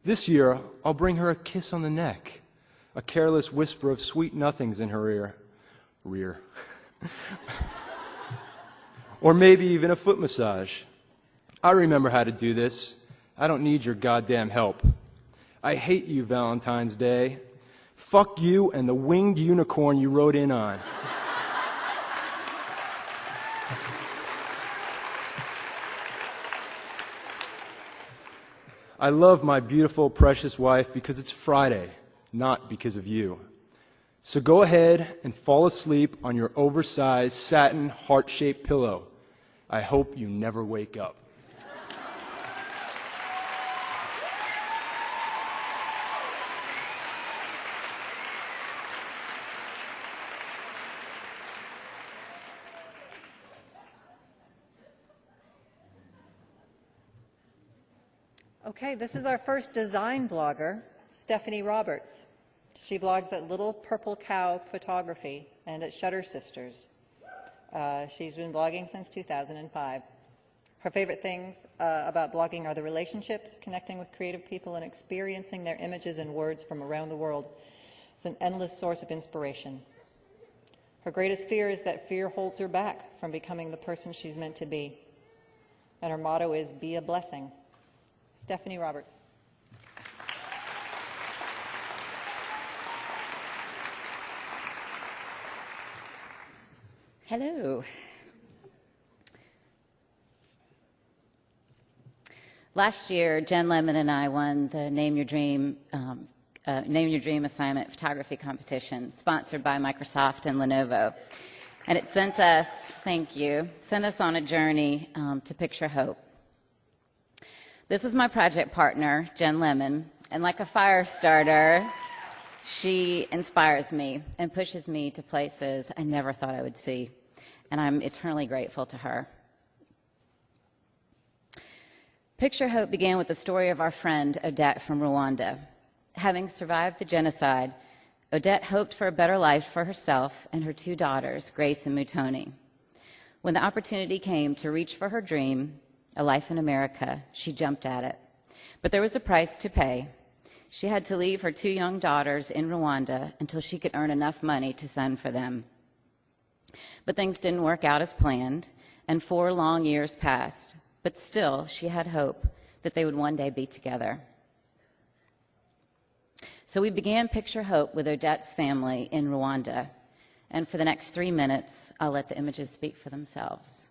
This year, I'll bring her a kiss on the neck, a careless whisper of sweet nothings in her rear. Or maybe even a foot massage. I remember how to do this. I don't need your goddamn help. I hate you, Valentine's Day. Fuck you and the winged unicorn you rode in on. I love my beautiful, precious wife because it's Friday, not because of you. So go ahead and fall asleep on your oversized satin heart-shaped pillow. I hope you never wake up. Okay, this is our first design blogger, Stephanie Roberts. She blogs at Little Purple Cow Photography and at Shutter Sisters. She's been blogging since 2005. Her favorite things about blogging are the relationships, connecting with creative people, and experiencing their images and words from around the world. It's an endless source of inspiration. Her greatest fear is that fear holds her back from becoming the person she's meant to be. And her motto is, be a blessing. Stephanie Roberts. Hello. Last year, Jen Lemon and I won the Name Your Dream Assignment Photography Competition, sponsored by Microsoft and Lenovo. And it sent us on a journey to picture hope. This is my project partner, Jen Lemon, and like a fire starter, she inspires me and pushes me to places I never thought I would see, and I'm eternally grateful to her. Picture Hope began with the story of our friend Odette from Rwanda. Having survived the genocide, Odette hoped for a better life for herself and her two daughters, Grace and Mutoni. When the opportunity came to reach for her dream, a life in America, she jumped at it. But there was a price to pay. She had to leave her two young daughters in Rwanda until she could earn enough money to send for them. But things didn't work out as planned, and 4 long years passed. But still, she had hope that they would one day be together. So we began Picture Hope with Odette's family in Rwanda. And for the next 3 minutes, I'll let the images speak for themselves.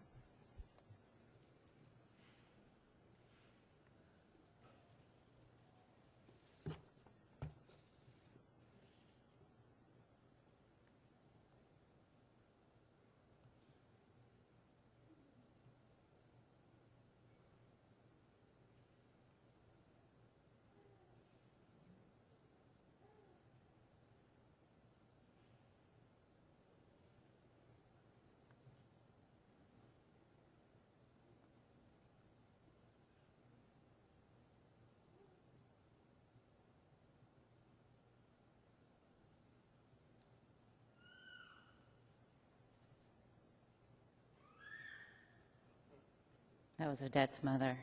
That was Odette's mother.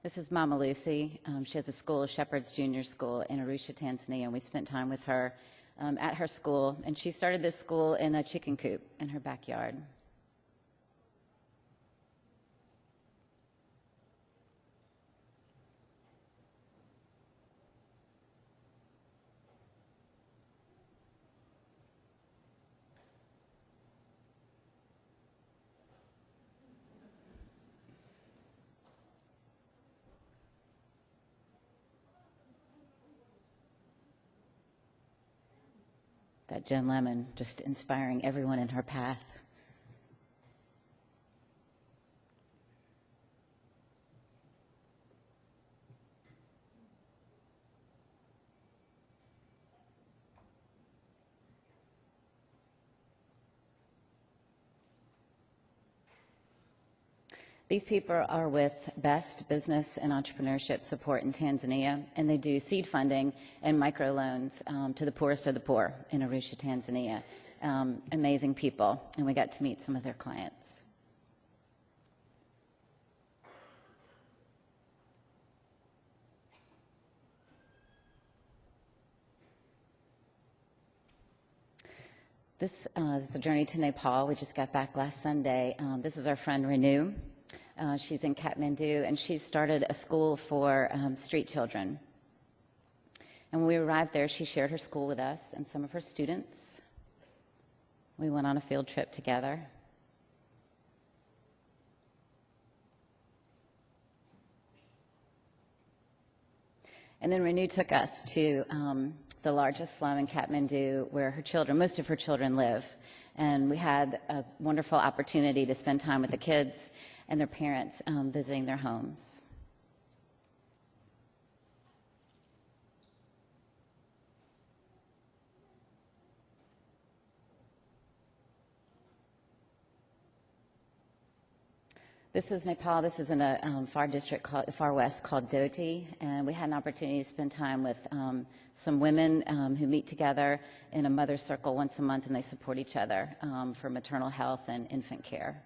This is Mama Lucy. She has a school, Shepherd's Junior School in Arusha, Tanzania, and we spent time with her at her school. And she started this school in a chicken coop in her backyard. That Jen Lemon, just inspiring everyone in her path. These people are with Best Business and Entrepreneurship Support in Tanzania, and they do seed funding and microloans to the poorest of the poor in Arusha, Tanzania. Amazing people, and we got to meet some of their clients. This is the journey to Nepal. We just got back last Sunday. This is our friend Renu. She's in Kathmandu, and she started a school for street children. And when we arrived there, she shared her school with us and some of her students. We went on a field trip together. And then Renu took us to the largest slum in Kathmandu where most of her children live. And we had a wonderful opportunity to spend time with the kids and their parents visiting their homes. This is Nepal. This is in a far west called Doti, and we had an opportunity to spend time with some women who meet together in a mother circle once a month, and they support each other for maternal health and infant care.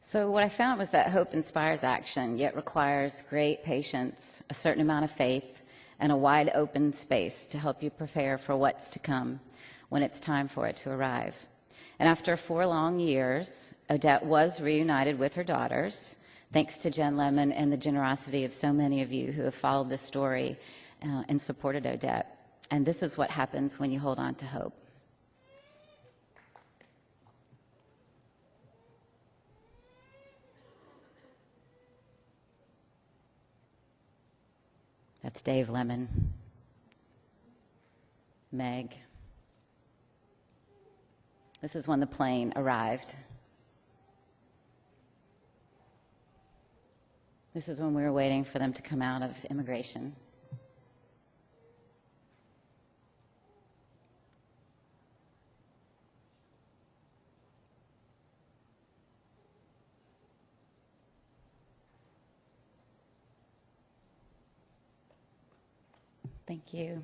So what I found was that hope inspires action, yet requires great patience, a certain amount of faith, and a wide open space to help you prepare for what's to come when it's time for it to arrive. And after 4 long years, Odette was reunited with her daughters, thanks to Jen Lemon and the generosity of so many of you who have followed this story and supported Odette. And this is what happens when you hold on to hope. That's Dave Lemon, Meg. This is when the plane arrived. This is when we were waiting for them to come out of immigration. Thank you.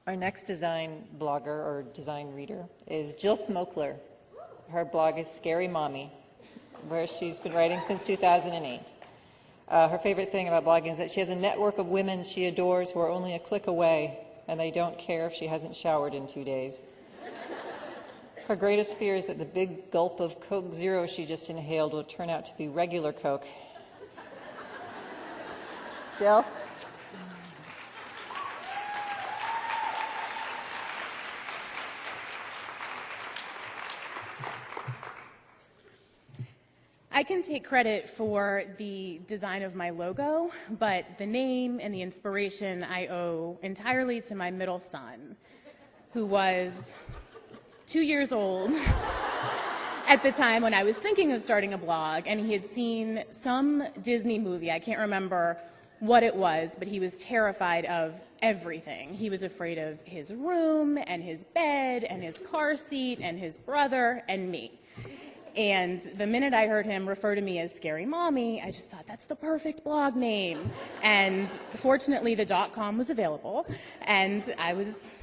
Our next design blogger or design reader is Jill Smokler. Her blog is Scary Mommy, where she's been writing since 2008. Her favorite thing about blogging is that she has a network of women she adores who are only a click away, and they don't care if she hasn't showered in 2 days. Her greatest fear is that the big gulp of Coke Zero she just inhaled will turn out to be regular Coke. Jill? I can take credit for the design of my logo, but the name and the inspiration I owe entirely to my middle son, who was 2 years old at the time when I was thinking of starting a blog, and he had seen some Disney movie. I can't remember what it was, but he was terrified of everything. He was afraid of his room and his bed and his car seat and his brother and me. And the minute I heard him refer to me as Scary Mommy, I just thought, that's the perfect blog name. And fortunately, the .com was available, and I was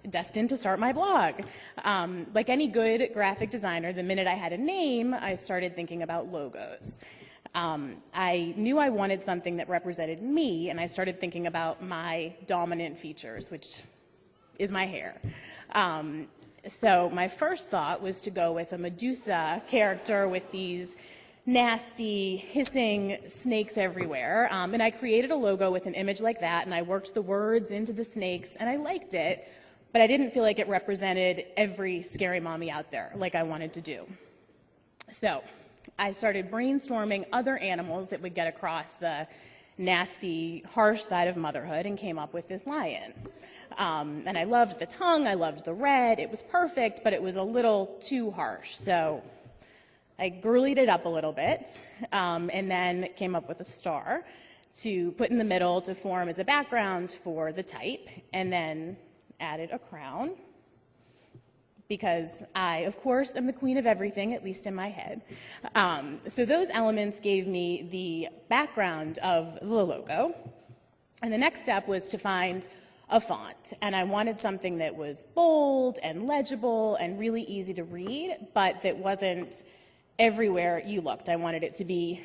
destined to start my blog. Like any good graphic designer, the minute I had a name, I started thinking about logos. I knew I wanted something that represented me, and I started thinking about my dominant features, which is my hair. So my first thought was to go with a Medusa character with these nasty, hissing snakes everywhere. And I created a logo with an image like that, and I worked the words into the snakes, and I liked it, but I didn't feel like it represented every scary mommy out there like I wanted to do. So I started brainstorming other animals that would get across the nasty, harsh side of motherhood and came up with this lion. And I loved the tongue, I loved the red, it was perfect, but it was a little too harsh. So I girlied it up a little bit, and then came up with a star to put in the middle to form as a background for the type, and then added a crown, because I, of course, am the queen of everything, at least in my head. So those elements gave me the background of the logo. And the next step was to find a font. And I wanted something that was bold and legible and really easy to read, but that wasn't everywhere you looked. I wanted it to be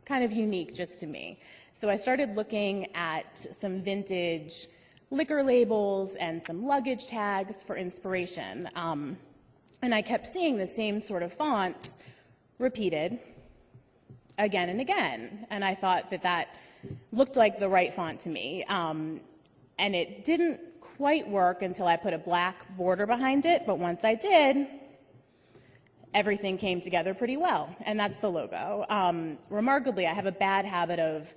kind of unique just to me. So I started looking at some vintage liquor labels and some luggage tags for inspiration. And I kept seeing the same sort of fonts repeated again and again. And I thought that that looked like the right font to me. And it didn't quite work until I put a black border behind it, but once I did, everything came together pretty well, and that's the logo. Remarkably, I have a bad habit of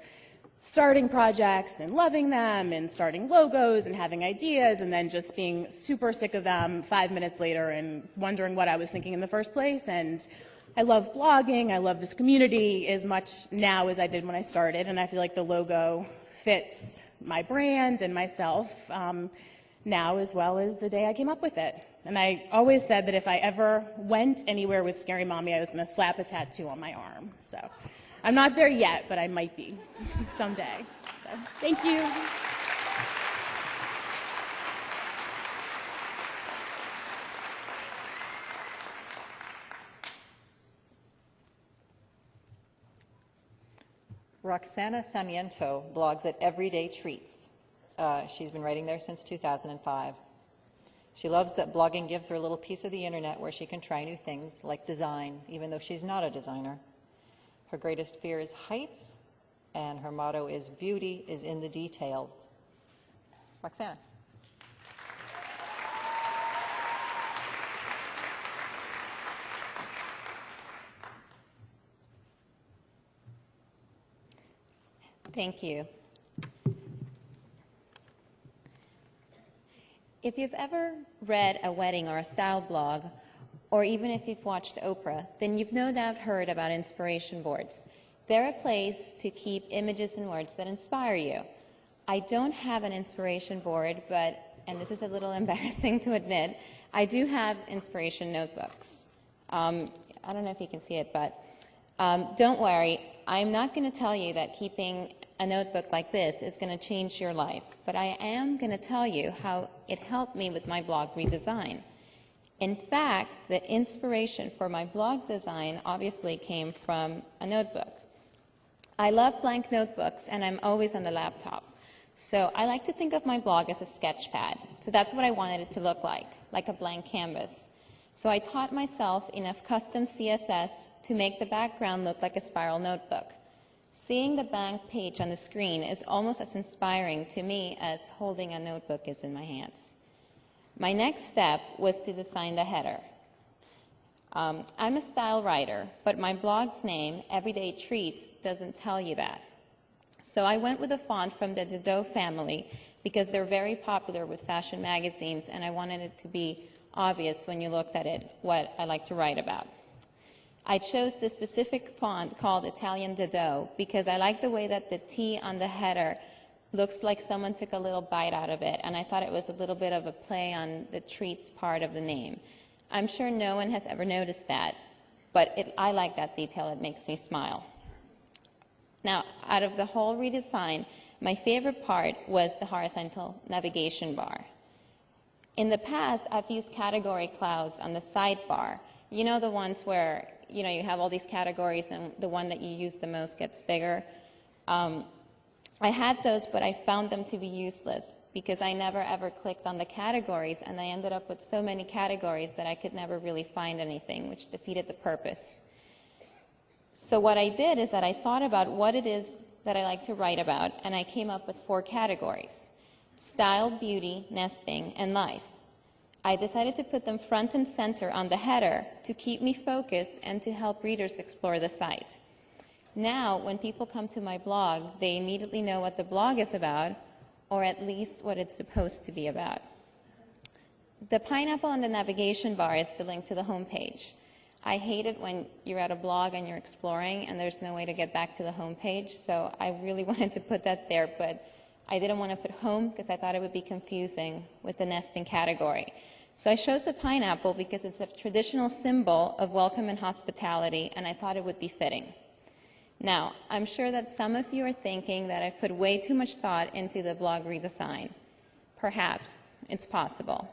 starting projects and loving them and starting logos and having ideas and then just being super sick of them 5 minutes later and wondering what I was thinking in the first place. And I love blogging. I love this community as much now as I did when I started, and I feel like the logo fits my brand and myself now as well as the day I came up with it. And I always said that if I ever went anywhere with Scary Mommy, I was going to slap a tattoo on my arm. So I'm not there yet, but I might be someday. So, thank you. Roxana Sarmiento blogs at Everyday Treats. She's been writing there since 2005. She loves that blogging gives her a little piece of the internet where she can try new things like design, even though she's not a designer. Her greatest fear is heights, and her motto is beauty is in the details. Roxana. Thank you. If you've ever read a wedding or a style blog, or even if you've watched Oprah, then you've no doubt heard about inspiration boards. They're a place to keep images and words that inspire you. I don't have an inspiration board, but, and this is a little embarrassing to admit, I do have inspiration notebooks. I don't know if you can see it, but don't worry, I'm not going to tell you that keeping a notebook like this is going to change your life, but I am going to tell you how it helped me with my blog redesign. In fact, the inspiration for my blog design obviously came from a notebook. I love blank notebooks, and I'm always on the laptop. So I like to think of my blog as a sketch pad. So that's what I wanted it to look like a blank canvas. So I taught myself enough custom CSS to make the background look like a spiral notebook. Seeing the blank page on the screen is almost as inspiring to me as holding a notebook is in my hands. My next step was to design the header. I'm a style writer, but my blog's name, Everyday Treats, doesn't tell you that. So I went with a font from the Deborah family because they're very popular with fashion magazines, and I wanted it to be obvious when you looked at it what I like to write about. I chose the specific font called Italian Deborah because I like the way that the T on the header looks like someone took a little bite out of it, and I thought it was a little bit of a play on the treats part of the name. I'm sure no one has ever noticed that, but I like that detail. It makes me smile. Now, out of the whole redesign, my favorite part was the horizontal navigation bar. In the past, I've used category clouds on the sidebar. You know, the ones where you have all these categories and the one that you use the most gets bigger. I had those, but I found them to be useless because I never ever clicked on the categories, and I ended up with so many categories that I could never really find anything, which defeated the purpose. So what I did is that I thought about what it is that I like to write about, and I came up with 4 categories: style, beauty, nesting, and life. I decided to put them front and center on the header to keep me focused and to help readers explore the site. Now, when people come to my blog, they immediately know what the blog is about, or at least what it's supposed to be about. The pineapple on the navigation bar is the link to the homepage. I hate it when you're at a blog and you're exploring and there's no way to get back to the homepage, so I really wanted to put that there, but I didn't want to put home because I thought it would be confusing with the nesting category. So I chose a pineapple because it's a traditional symbol of welcome and hospitality, and I thought it would be fitting. Now, I'm sure that some of you are thinking that I've put way too much thought into the blog redesign. Perhaps. It's possible.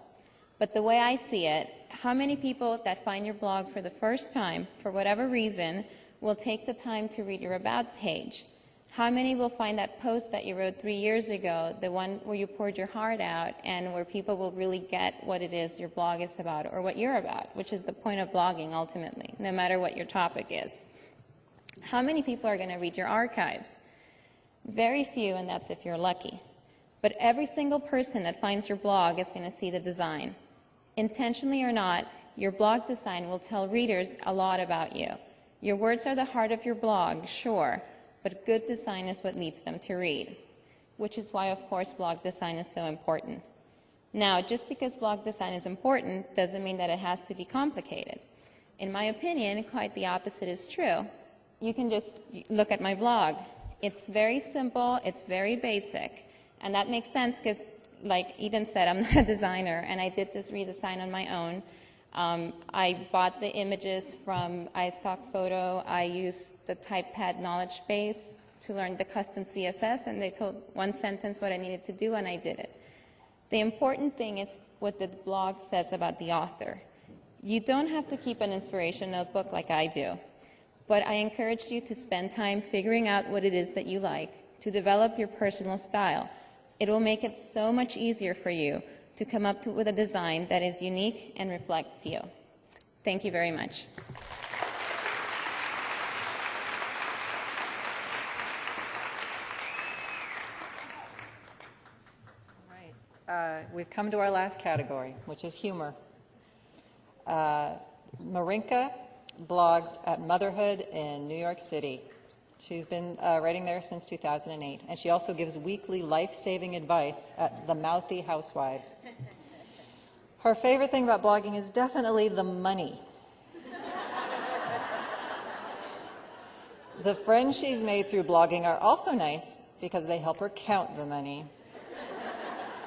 But the way I see it, how many people that find your blog for the first time, for whatever reason, will take the time to read your About page? How many will find that post that you wrote 3 years ago, the one where you poured your heart out and where people will really get what it is your blog is about or what you're about, which is the point of blogging ultimately, no matter what your topic is? How many people are going to read your archives? Very few, and that's if you're lucky. But every single person that finds your blog is going to see the design. Intentionally or not, your blog design will tell readers a lot about you. Your words are the heart of your blog, sure, but good design is what leads them to read, which is why, of course, blog design is so important. Now, just because blog design is important doesn't mean that it has to be complicated. In my opinion, quite the opposite is true. You can just look at my blog. It's very simple, it's very basic, and that makes sense because, like Eden said, I'm not a designer, and I did this redesign on my own. I bought the images from iStock Photo. I used the TypePad knowledge base to learn the custom CSS, and they told one sentence what I needed to do, and I did it. The important thing is what the blog says about the author. You don't have to keep an inspiration notebook like I do, but I encourage you to spend time figuring out what it is that you like, to develop your personal style. It will make it so much easier for you to come up with a design that is unique and reflects you. Thank you very much. We've come to our last category, which is humor. Marinka blogs at Motherhood in New York City. She's been writing there since 2008, and she also gives weekly life-saving advice at The Mouthy Housewives. Her favorite thing about blogging is definitely the money. The friends she's made through blogging are also nice because they help her count the money.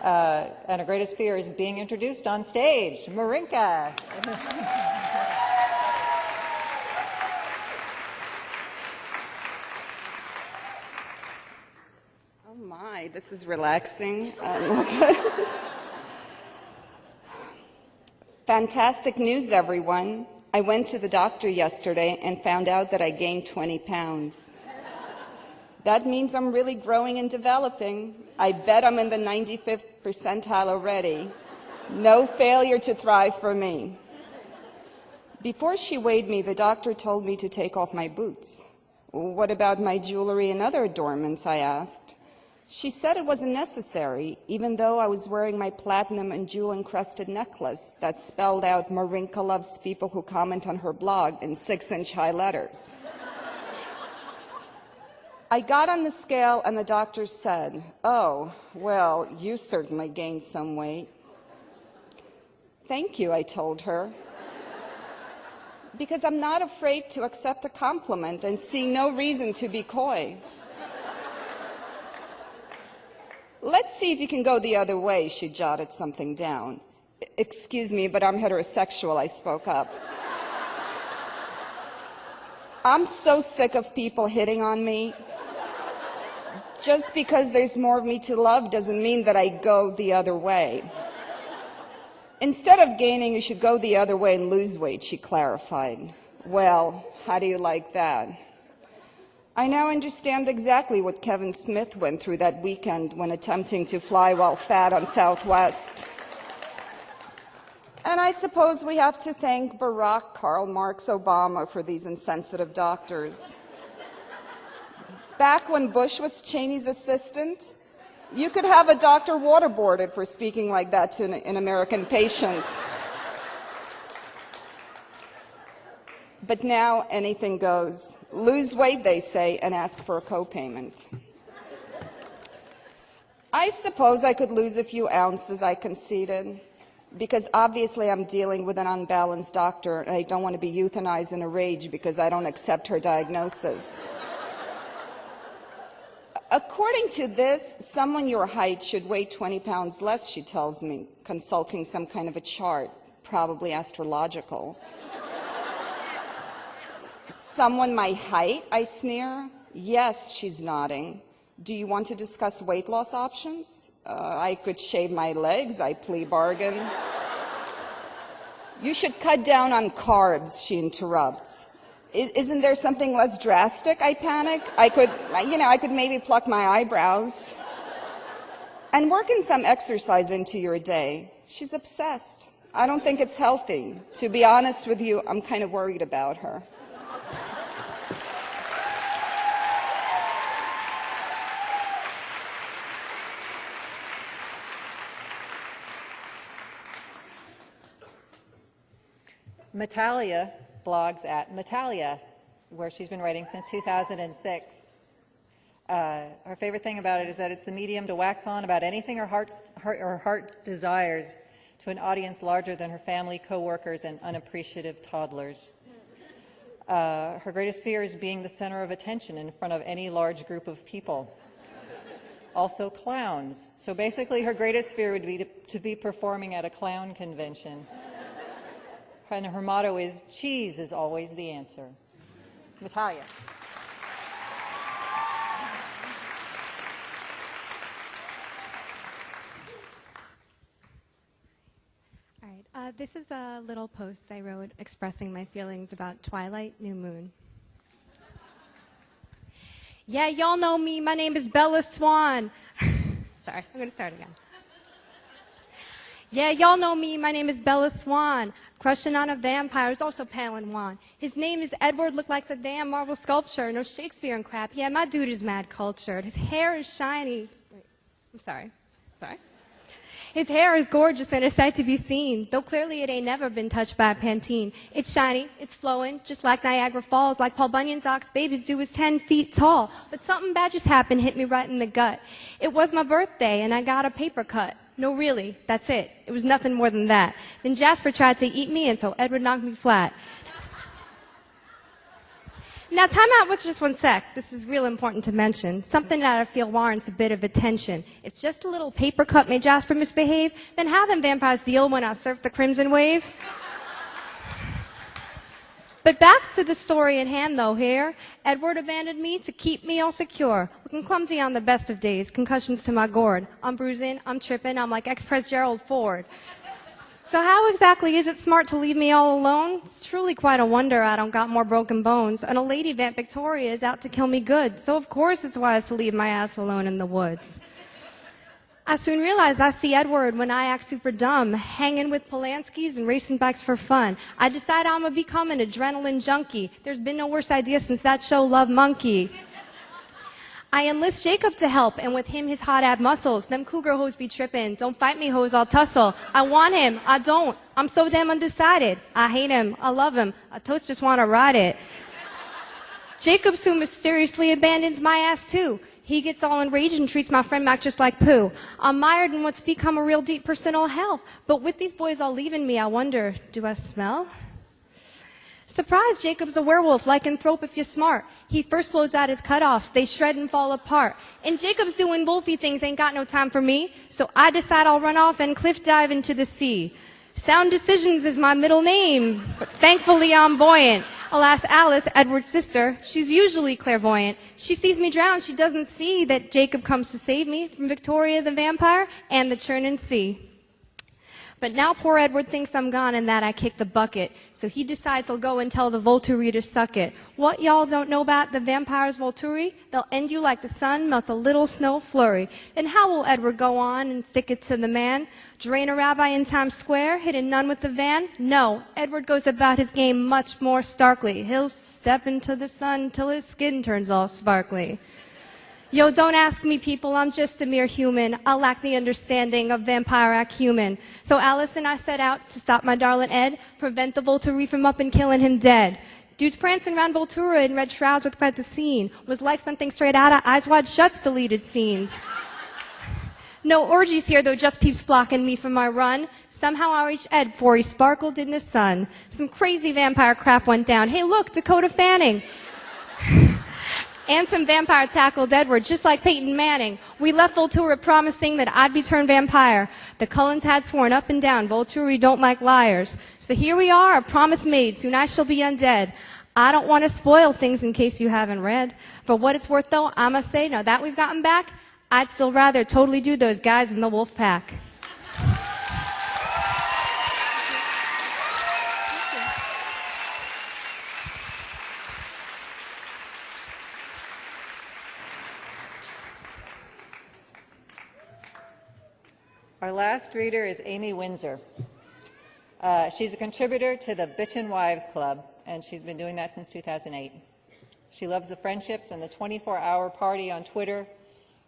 And her greatest fear is being introduced on stage. Marinka. My, this is relaxing. Fantastic news, everyone. I went to the doctor yesterday and found out that I gained 20 pounds. That means I'm really growing and developing. I bet I'm in the 95th percentile already. No failure to thrive for me. Before she weighed me, the doctor told me to take off my boots. What about my jewelry and other adornments, I asked. She said it wasn't necessary, even though I was wearing my platinum and jewel-encrusted necklace that spelled out Marinka loves people who comment on her blog in 6-inch high letters. I got on the scale and the doctor said, "Oh, well, you certainly gained some weight." "Thank you," I told her, because I'm not afraid to accept a compliment and see no reason to be coy. "Let's see if you can go the other way," she jotted something down. "Excuse me, but I'm heterosexual," I spoke up. I'm so sick of people hitting on me. Just because there's more of me to love doesn't mean that I go the other way. Instead of gaining, you should go the other way and lose weight, she clarified. Well, how do you like that? I now understand exactly what Kevin Smith went through that weekend when attempting to fly while fat on Southwest. And I suppose we have to thank Barack Karl Marx Obama for these insensitive doctors. Back when Bush was Cheney's assistant, you could have a doctor waterboarded for speaking like that to an American patient. But now anything goes. Lose weight, they say, and ask for a co-payment. I suppose I could lose a few ounces, I conceded, because obviously I'm dealing with an unbalanced doctor, and I don't want to be euthanized in a rage because I don't accept her diagnosis. According to this, someone your height should weigh 20 pounds less, she tells me, consulting some kind of a chart, probably astrological. Someone my height, I sneer. Yes, she's nodding. Do you want to discuss weight loss options? I could shave my legs, I plea bargain. You should cut down on carbs, she interrupts. Isn't there something less drastic? I panic. I could maybe pluck my eyebrows. And work in some exercise into your day. She's obsessed. I don't think it's healthy. To be honest with you, I'm kind of worried about her. Metalia blogs at Metalia, where she's been writing since 2006. Her favorite thing about it is that it's the medium to wax on about anything her heart desires to an audience larger than her family, coworkers, and unappreciative toddlers. Her greatest fear is being the center of attention in front of any large group of people. Also clowns. So basically her greatest fear would be to be performing at a clown convention. And her motto is, cheese is always the answer. Natalia. All right, this is a little post I wrote expressing my feelings about Twilight, New Moon. Yeah, y'all know me. My name is Bella Swan. Sorry, I'm going to start again. Yeah, y'all know me. My name is Bella Swan. Crushing on a vampire is also pale and wan. His name is Edward, look like a damn marble sculpture. No Shakespeare and crap. Yeah, my dude is mad cultured. His hair is shiny. Wait, I'm sorry. His hair is gorgeous and a sight to be seen, though clearly it ain't never been touched by a Pantene. It's shiny, it's flowing, just like Niagara Falls, like Paul Bunyan's ox babies do is 10 feet tall. But something bad just happened, hit me right in the gut. It was my birthday and I got a paper cut. No, really, that's it. It was nothing more than that. Then Jasper tried to eat me, and so Edward knocked me flat. Now, time out with just one sec. This is real important to mention. Something that I feel warrants a bit of attention. If just a little paper cut made Jasper misbehave, then how them vampires deal when I surf the Crimson Wave? But back to the story at hand, though, here. Edward abandoned me to keep me all secure. Looking clumsy on the best of days, concussions to my gourd. I'm bruising, I'm tripping, I'm like ex-Pres Gerald Ford. So how exactly is it smart to leave me all alone? It's truly quite a wonder I don't got more broken bones. And a lady, Vamp Victoria, is out to kill me good. So of course it's wise to leave my ass alone in the woods. I soon realized I see Edward when I act super dumb, hanging with Polanskis and racing bikes for fun. I decide I'm gonna become an adrenaline junkie. There's been no worse idea since that show Love Monkey. I enlist Jacob to help, and with him his hot ab muscles. Them cougar hoes be trippin'. Don't fight me, hoes, I'll tussle. I want him, I don't. I'm so damn undecided. I hate him, I love him. I totes just wanna ride it. Jacob soon mysteriously abandons my ass too. He gets all enraged and treats my friend Mac just like poo. I'm mired in what's become a real deep personal hell. But with these boys all leaving me, I wonder, do I smell? Surprise, Jacob's a werewolf, lycanthrope if you're smart. He first blows out his cutoffs, they shred and fall apart. And Jacob's doing wolfy things, ain't got no time for me. So I decide I'll run off and cliff dive into the sea. Sound Decisions is my middle name, but thankfully I'm buoyant. Alas, Alice, Edward's sister, she's usually clairvoyant. She sees me drown, she doesn't see that Jacob comes to save me from Victoria the vampire and the churning sea. But now poor Edward thinks I'm gone and that I kicked the bucket. So he decides he'll go and tell the Volturi to suck it. What y'all don't know about the vampires Volturi? They'll end you like the sun, melt a little snow flurry. And how will Edward go on and stick it to the man? Drain a rabbi in Times Square, hit a nun with the van? No, Edward goes about his game much more starkly. He'll step into the sun till his skin turns all sparkly. Yo, don't ask me, people, I'm just a mere human. I lack the understanding of vampire acumen. So Alice and I set out to stop my darling Ed, prevent the Volturi from up and killing him dead. Dudes prancing around Voltura in red shrouds looked at the scene. Was like something straight out of Eyes Wide Shut's deleted scenes. No orgies here, though, just peeps blocking me from my run. Somehow I reached Ed before he sparkled in the sun. Some crazy vampire crap went down. Hey, look, Dakota Fanning. And some vampire tackled Edward, just like Peyton Manning. We left Voltura promising that I'd be turned vampire. The Cullens had sworn up and down, Volturi don't like liars. So here we are, a promise made, soon I shall be undead. I don't want to spoil things in case you haven't read. For what it's worth, though, I must say, now that we've gotten back, I'd still rather totally do those guys in the wolf pack. Our last reader is Amy Windsor. She's a contributor to the Bitchin' Wives Club, and she's been doing that since 2008. She loves the friendships and the 24-hour party on Twitter.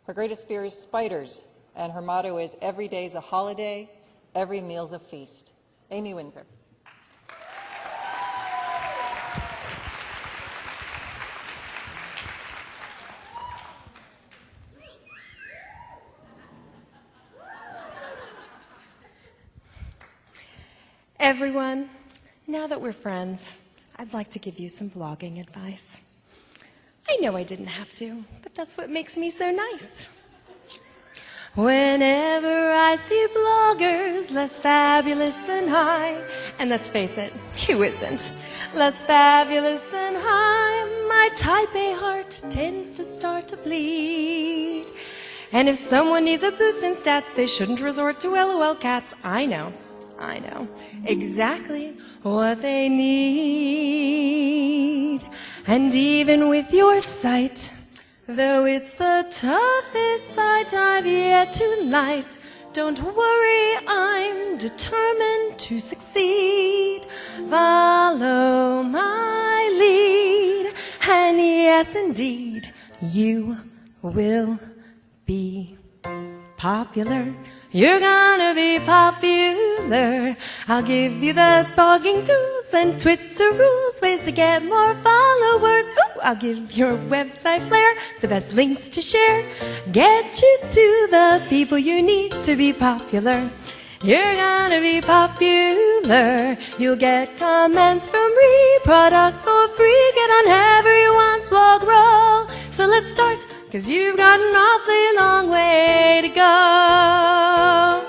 Her greatest fear is spiders, and her motto is, every day's a holiday, every meal's a feast. Amy Windsor. Everyone, now that we're friends, I'd like to give you some blogging advice. I know I didn't have to, but that's what makes me so nice. Whenever I see bloggers less fabulous than I, and let's face it, who isn't, less fabulous than I, my type A heart tends to start to bleed. And if someone needs a boost in stats, they shouldn't resort to LOL cats. I know exactly what they need. And even with your site, though it's the toughest site I've yet to light, don't worry, I'm determined to succeed. Follow my lead, and yes, indeed, you will be popular. You're gonna be popular. I'll give you the blogging tools and Twitter rules, ways to get more followers. Ooh, I'll give your website flair, the best links to share. Get you to the people you need to be popular. You're gonna be popular. You'll get comments from products for free. Get on everyone's blog roll. So let's start, 'cause you've got an awfully long way to go.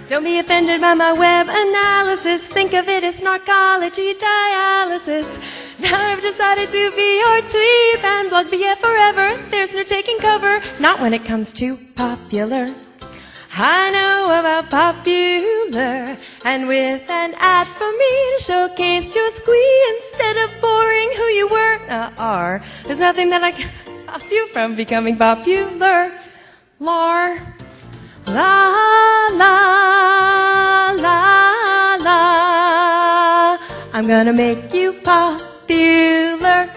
Don't be offended by my web analysis. Think of it as narcology dialysis. Now I've decided to be your tweep and blog BF forever. There's no taking cover, not when it comes to popular. I know about popular, and with an ad for me to showcase your squee instead of boring who you are, there's nothing that I can stop you from becoming popular. La la la la, I'm gonna make you popular.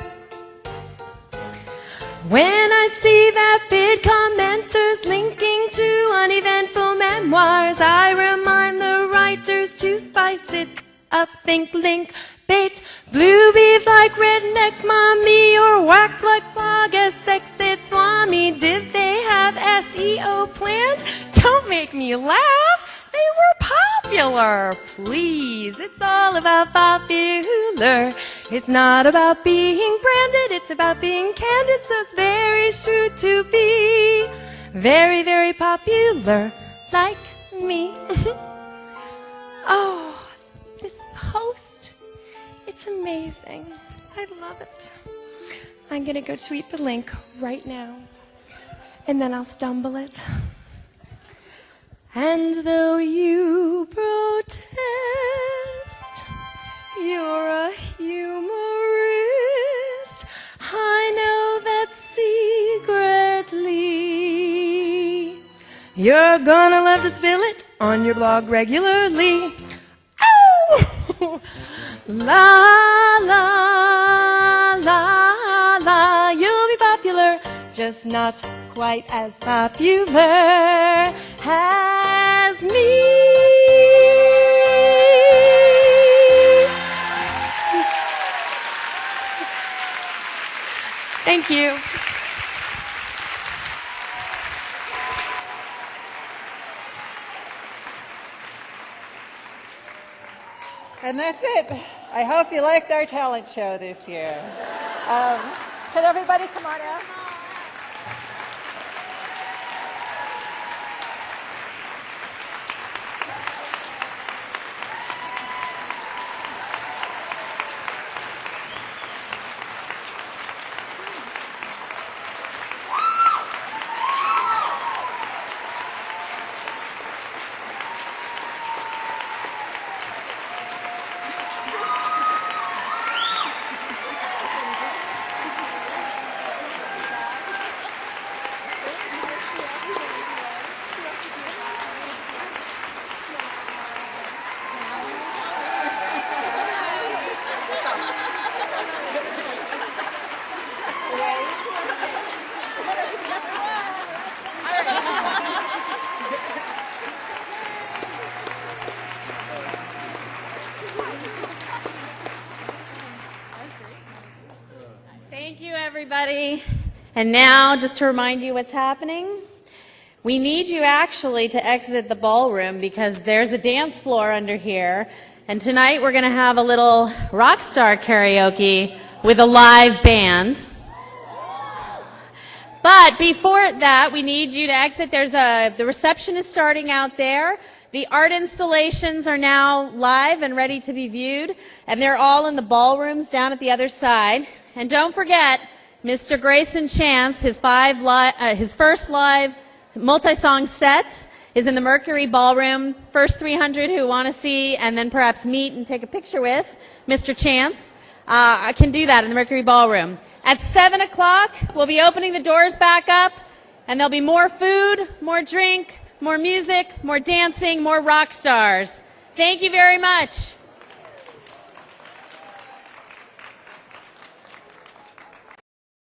When I see vapid commenters linking to uneventful memoirs, I remind the writers to spice it up. Think link bait, blue beef like redneck mommy, or whacked like blog as sexed swami. Did they have SEO planned? Don't make me laugh. They were popular, please. It's all about popular. It's not about being branded, it's about being candid, so it's very true to be very, very popular, like me. Oh, this post, it's amazing. I love it. I'm gonna go tweet the link right now, and then I'll stumble it. And though you protest, you're a humorist, I know that secretly you're gonna love to spill it on your blog regularly. Oh! La la la la, you'll be popular, just not quite as popular as me. Thank you. And that's it. I hope you liked our talent show this year. Can everybody come on out? Thank you, everybody. And now, just to remind you what's happening, we need you actually to exit the ballroom because there's a dance floor under here. And tonight we're going to have a little rock star karaoke with a live band. But before that, we need you to exit. The reception is starting out there. The art installations are now live and ready to be viewed. And they're all in the ballrooms down at the other side. And don't forget, Mr. Grayson Chance, his first live multi-song set is in the Mercury Ballroom. First 300 who want to see and then perhaps meet and take a picture with Mr. Chance can do that in the Mercury Ballroom. At 7 o'clock, we'll be opening the doors back up, and there'll be more food, more drink, more music, more dancing, more rock stars. Thank you very much.